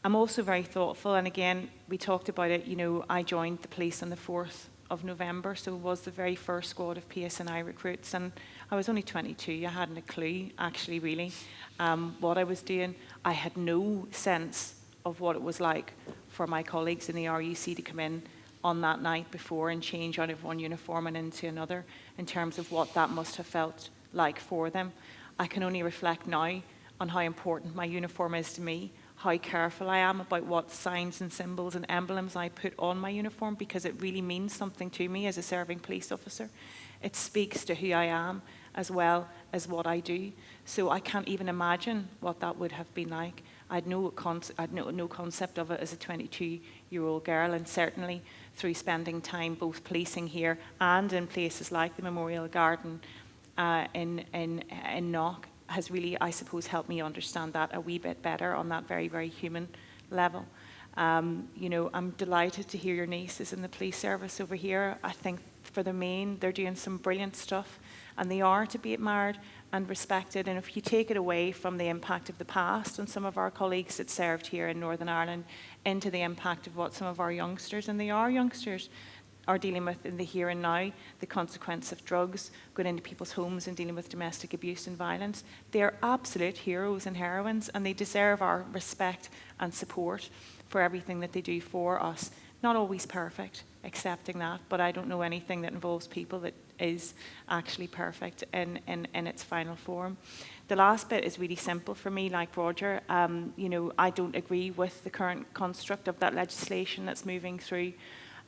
I'm also very thoughtful, and again, we talked about it, you know, I joined the police on the 4th of November, so it was the very first squad of PSNI recruits, and I was only 22. I hadn't a clue, actually, really, what I was doing. I had no sense of what it was like for my colleagues in the RUC to come in on that night before and change out of one uniform and into another, in terms of what that must have felt like for them. I can only reflect now on how important my uniform is to me, how careful I am about what signs and symbols and emblems I put on my uniform, because it really means something to me as a serving police officer. It speaks to who I am as well as what I do. So I can't even imagine what that would have been like. I'd no concept of it as a 22-year-old girl, and certainly through spending time both policing here and in places like the Memorial Garden in Knock, has really, I suppose, helped me understand that a wee bit better on that very, very human level. You know, I'm delighted to hear your niece is in the police service over here. I think for the main, they're doing some brilliant stuff, and they are to be admired and respected. And if you take it away from the impact of the past and some of our colleagues that served here in Northern Ireland into the impact of what some of our youngsters, and they are youngsters, are dealing with in the here and now, the consequence of drugs, going into people's homes and dealing with domestic abuse and violence. They're absolute heroes and heroines, and they deserve our respect and support for everything that they do for us. Not always perfect, accepting that, but I don't know anything that involves people that is actually perfect in its final form. The last bit is really simple for me, like Roger. You know, I don't agree with the current construct of that legislation that's moving through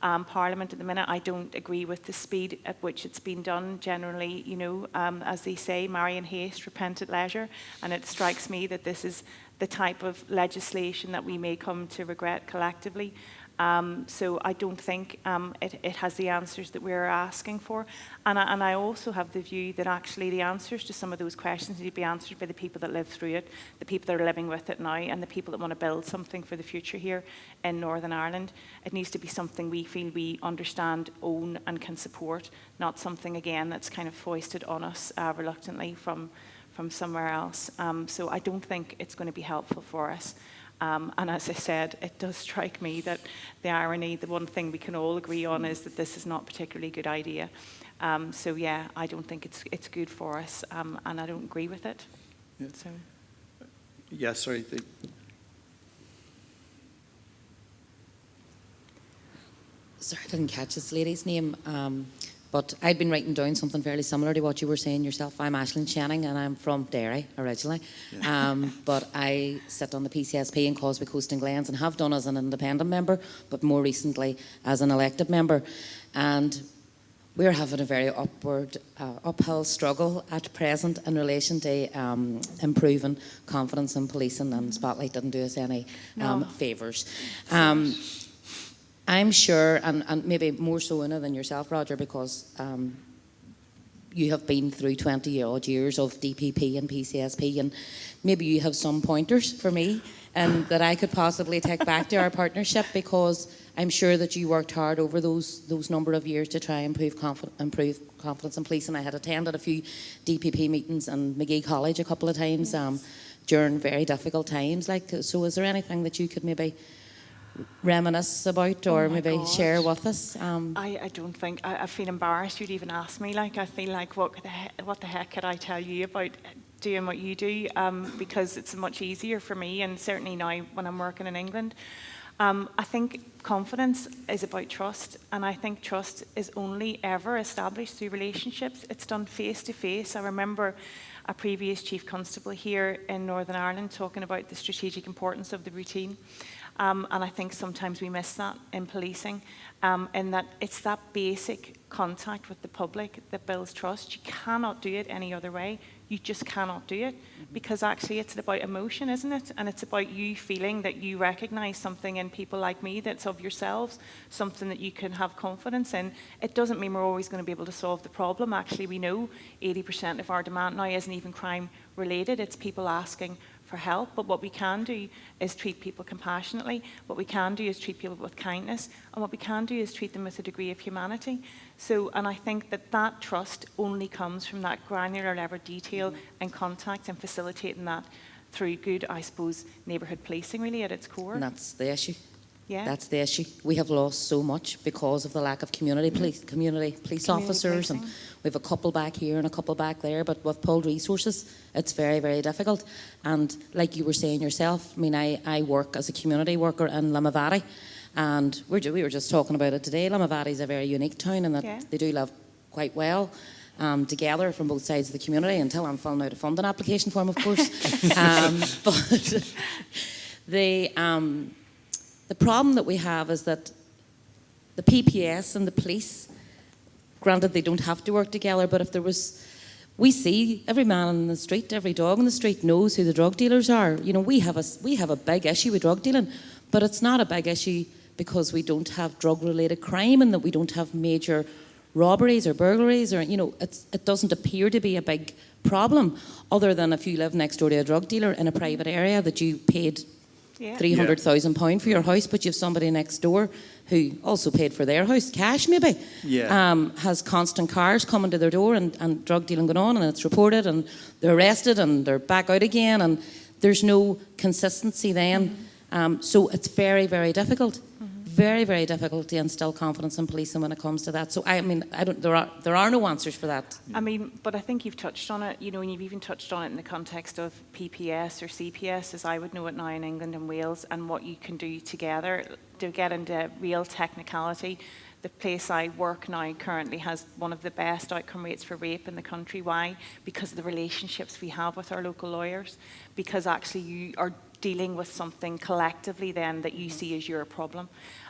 Parliament at the minute. I don't agree with the speed at which it's been done generally, you know, as they say, marry in haste, repent at leisure. And it strikes me that this is the type of legislation that we may come to regret collectively. So I don't think it has the answers that we're asking for. And I also have the view that actually the answers to some of those questions need to be answered by the people that live through it, the people that are living with it now, and the people that want to build something for the future here in Northern Ireland. It needs to be something we feel we understand, own, and can support, not something, again, that's kind of foisted on us reluctantly from somewhere else. So I don't think it's going to be helpful for us. And as I said, it does strike me that the irony, the one thing we can all agree on is that this is not a particularly good idea. So yeah, I don't think it's good for us, and I don't agree with it. Yeah. So. Yeah, sorry. Sorry, I didn't catch this lady's name. But I'd been writing down something fairly similar to what you were saying yourself. I'm Aisling Channing, and I'm from Derry originally. Yeah. But I sit on the PCSP in Causeway Coast and Glens, and have done as an independent member, but more recently as an elected member. And We're having a very uphill struggle at present in relation to improving confidence in policing, and Spotlight didn't do us any favours. I'm sure, and maybe more so Una than yourself, Roger, because you have been through 20-odd years of DPP and PCSP, and maybe you have some pointers for me and that I could possibly take back to our partnership, because I'm sure that you worked hard over those number of years to try and improve confidence in police. And I had attended a few DPP meetings in McGee College a couple of times during very difficult times. So is there anything that you could maybe reminisce about or maybe share with us? I don't think, I feel embarrassed you'd even ask me. I feel like, what the heck could I tell you about doing what you do, because it's much easier for me, and certainly now when I'm working in England. I think confidence is about trust, and I think trust is only ever established through relationships. It's done face to face. I remember a previous Chief Constable here in Northern Ireland talking about the strategic importance of the routine. And I think sometimes we miss that in policing, in that it's that basic contact with the public that builds trust. You cannot do it any other way. You just cannot do it, because actually it's about emotion, isn't it? And it's about you feeling that you recognise something in people like me that's of yourselves, something that you can have confidence in. It doesn't mean we're always going to be able to solve the problem. Actually, we know 80% of our demand now isn't even crime related. It's people asking for help. But what we can do is treat people compassionately. What we can do is treat people with kindness. And what we can do is treat them with a degree of humanity. So, and I think that trust only comes from that granular level detail and contact, and facilitating that through good, I suppose, neighbourhood policing really at its core. And that's the issue. Yeah. That's the issue. We have lost so much because of the lack of community police officers, policing. and we have a couple back here and a couple back there, but with pulled resources, it's very, very difficult. And like you were saying yourself, I mean, I work as a community worker in Limavady, and we were just talking about it today. Limavady is a very unique town in that they do live quite well together from both sides of the community, until I'm filling out a funding application form, of course. But the problem that we have is that the PPS and the police, granted they don't have to work together, but if there was, we see every man in the street, every dog in the street knows who the drug dealers are. You know, we have a big issue with drug dealing, but it's not a big issue because we don't have drug-related crime, and that we don't have major robberies or burglaries, or, you know, it doesn't appear to be a big problem, other than if you live next door to a drug dealer in a private area that you paid £300,000 for your house, but you have somebody next door who also paid for their house, cash maybe, has constant cars coming to their door, and drug dealing going on, and it's reported, and they're arrested, and they're back out again, and there's no consistency then. So it's very, very difficult. Very, very difficult to instill confidence in policing when it comes to that. So I mean, there are no answers for that. I mean, but I think you've touched on it, you know, and you've even touched on it in the context of PPS or CPS, as I would know it now in England and Wales, and what you can do together to get into real technicality. The place I work now currently has one of the best outcome rates for rape in the country. Why? Because of the relationships we have with our local lawyers, because actually you are dealing with something collectively then that you see as your problem.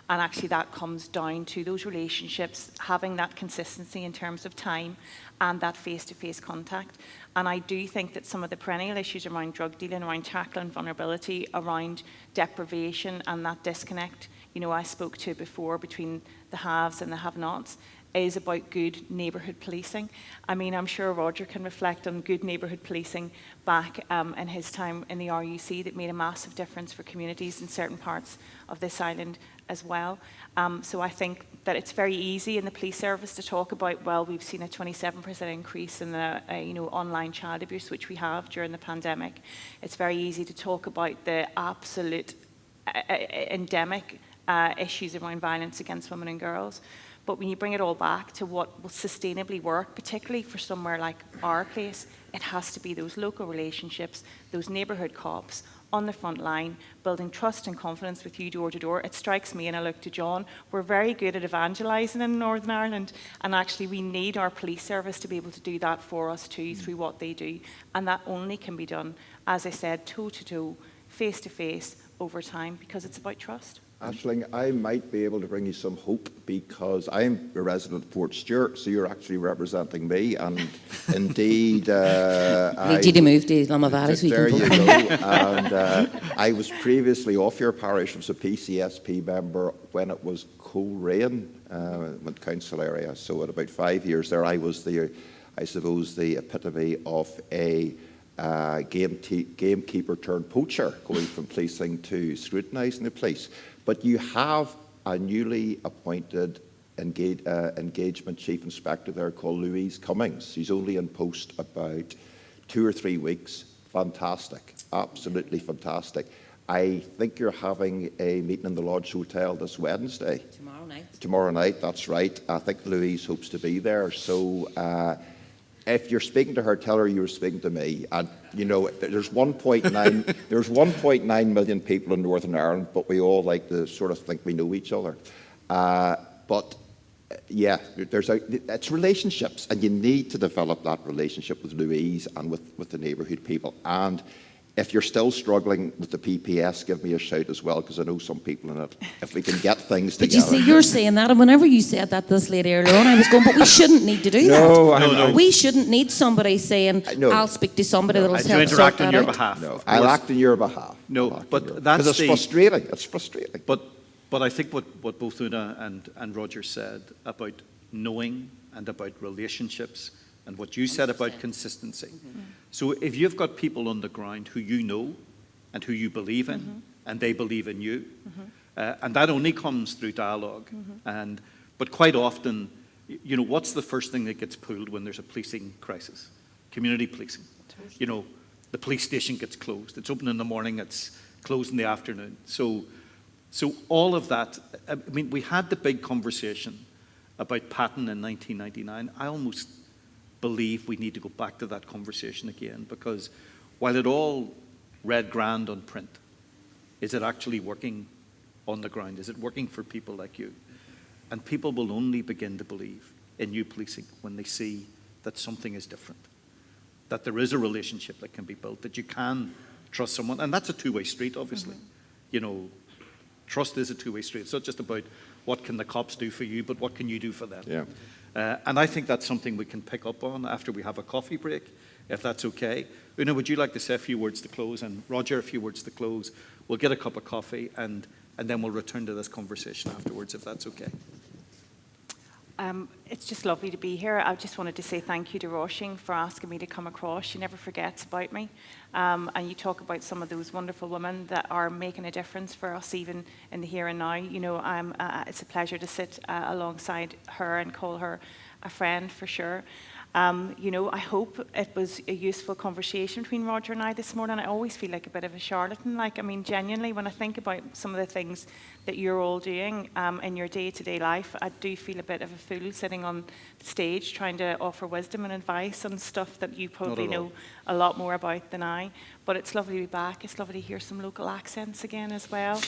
And actually that comes down to those relationships, having that consistency in terms of time and that face-to-face contact. And I do think that some of the perennial issues around drug dealing, around tackling vulnerability, around deprivation and that disconnect, you know, I spoke to before between the haves and the have-nots, is about good neighbourhood policing. I mean, I'm sure Roger can reflect on good neighbourhood policing back in his time in the RUC that made a massive difference for communities in certain parts of this island as well. So I think that it's very easy in the police service to talk about, well, we've seen a 27% increase in the online child abuse, which we have during the pandemic. It's very easy to talk about the absolute endemic issues around violence against women and girls. But when you bring it all back to what will sustainably work, particularly for somewhere like our place, it has to be those local relationships, those neighbourhood cops on the front line, building trust and confidence with you door to door. It strikes me, and I look to John, we're very good at evangelising in Northern Ireland, and actually we need our police service to be able to do that for us too, through what they do. And that only can be done, as I said, toe to toe, face to face, over time, because it's about trust. Aisling, I might be able to bring you some hope because I'm a resident of Port Stewart, so you're actually representing me, and indeed... Need you to move to Lama Valley so you there can you vote. go. And I was previously off your parish, was a PCSP member when it was Coleraine, council area. So at about 5 years there, I was I suppose, the epitome of a gamekeeper turned poacher, going from policing to scrutinising the police. But you have a newly appointed engagement chief inspector there called Louise Cummings. She's only in post about 2 or 3 weeks. Fantastic, absolutely fantastic. I think you're having a meeting in the Lodge Hotel this Wednesday. Tomorrow night. Tomorrow night, that's right. I think Louise hopes to be there. So if you're speaking to her, tell her you were speaking to me. And you know, there's 1.9 million people in Northern Ireland, but we all like to sort of think we know each other. But yeah, it's relationships, and you need to develop that relationship with Louise and with the neighbourhood people. And if you're still struggling with the PPS, give me a shout as well, because I know some people in it. If we can get things But together. you see, you're saying that, and whenever you said that this lady earlier on, I was going, but we shouldn't need to do that. No. We shouldn't need somebody saying, No. I'll speak to somebody that'll I help do sort interact that on your out. behalf. No, of I'll course. act on your behalf. No, but that's because it's the- frustrating. It's frustrating. But I think what both Una and Roger said about knowing and about relationships and what you said about consistency. So if you've got people on the ground who you know and who you believe in and they believe in you, and that only comes through dialogue. But quite often, you know, what's the first thing that gets pulled when there's a policing crisis? Community policing. You know, the police station gets closed. It's open in the morning, it's closed in the afternoon. So all of that, I mean, we had the big conversation about Patton in 1999. I almost believe we need to go back to that conversation again, because while it all read grand on print, is it actually working on the ground? Is it working for people like you? And people will only begin to believe in new policing when they see that something is different, that there is a relationship that can be built, that you can trust someone. And that's a two-way street, obviously. You know, trust is a two-way street. It's not just about what can the cops do for you, but what can you do for them? Yeah. And I think that's something we can pick up on after we have a coffee break, if that's okay. Una, would you like to say a few words to close? And Roger, a few words to close. We'll get a cup of coffee and then we'll return to this conversation afterwards, if that's okay. It's just lovely to be here. I just wanted to say thank you to Roisin for asking me to come across. She never forgets about me. And you talk about some of those wonderful women that are making a difference for us even in the here and now. You know, it's a pleasure to sit alongside her and call her a friend for sure. You know, I hope it was a useful conversation between Roger and I this morning. I always feel like a bit of a charlatan. Like, I mean, genuinely, when I think about some of the things that you're all doing in your day-to-day life, I do feel a bit of a fool sitting on the stage trying to offer wisdom and advice on stuff that you probably know a lot more about than I. But it's lovely to be back. It's lovely to hear some local accents again as well.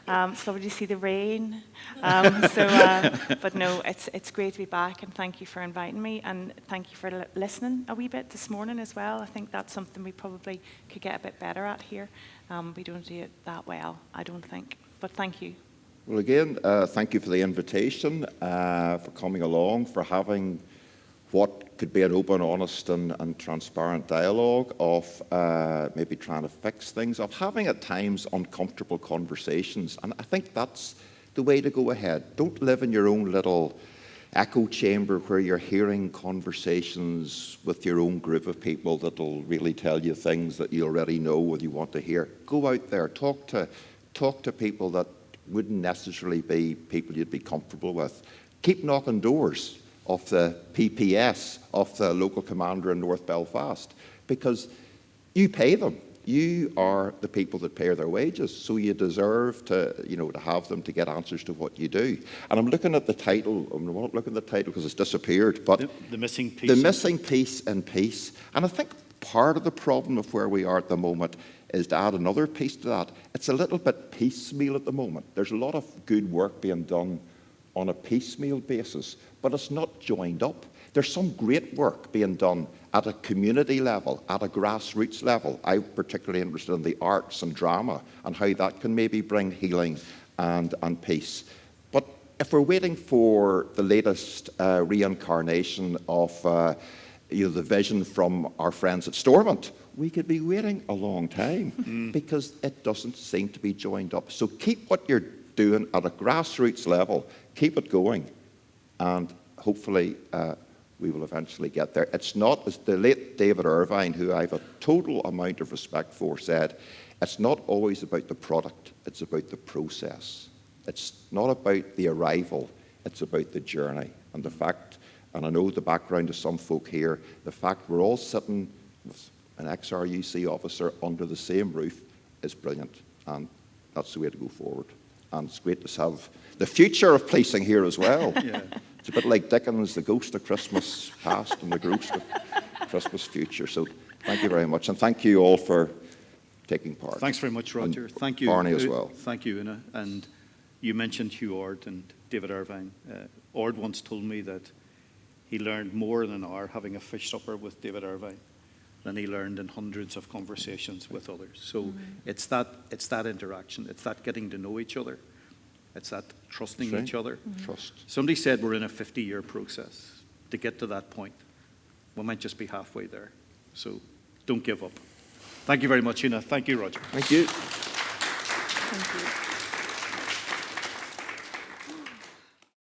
It's lovely to see the rain. But no, it's great to be back, and thank you for inviting me, and thank you for listening a wee bit this morning as well. I think that's something we probably could get a bit better at here. We don't do it that well, I don't think. But thank you. Well, again, thank you for the invitation, for coming along, for having what could be an open, honest and transparent dialogue, of maybe trying to fix things, of having at times uncomfortable conversations. And I think that's the way to go ahead. Don't live in your own little echo chamber where you're hearing conversations with your own group of people that'll really tell you things that you already know or you want to hear. Go out there, talk to people that wouldn't necessarily be people you'd be comfortable with. Keep knocking doors of the PPS, of the local commander in North Belfast, because you pay them. You are the people that pay their wages, so you deserve to, you know, to have them to get answers to what you do. And I'm looking at the title. I'm not looking at the title because it's disappeared, but the missing piece. The missing piece in peace. And I think part of the problem of where we are at the moment is to add another piece to that. It's a little bit piecemeal at the moment. There's a lot of good work being done on a piecemeal basis, but it's not joined up. There's some great work being done at a community level, at a grassroots level. I'm particularly interested in the arts and drama and how that can maybe bring healing and peace. But if we're waiting for the latest reincarnation of the vision from our friends at Stormont, we could be waiting a long time because it doesn't seem to be joined up. So keep what you're doing at a grassroots level, keep it going, and hopefully we will eventually get there. It's not, as the late David Irvine, who I have a total amount of respect for, said, it's not always about the product, it's about the process. It's not about the arrival, it's about the journey. And the fact, and I know the background of some folk here, the fact we're all sitting with an ex-RUC officer under the same roof is brilliant, and that's the way to go forward. And it's great to have the future of policing here as well. Yeah. It's a bit like Dickens, the ghost of Christmas past and the ghost of Christmas future. So thank you very much, and thank you all for taking part. Thanks very much, Roger. And Thank you, Barney as well. Thank you, Una. And you mentioned Hugh Ord and David Irvine. Ord once told me that he learned more in an hour having a fish supper with David Irvine than he learned in hundreds of conversations with others. So it's that interaction. It's that getting to know each other. It's that trusting That's right. each other. Trust. Somebody said we're in a 50-year process. To get to that point, we might just be halfway there. So don't give up. Thank you very much, Una. Thank you, Roger. Thank you. Thank you.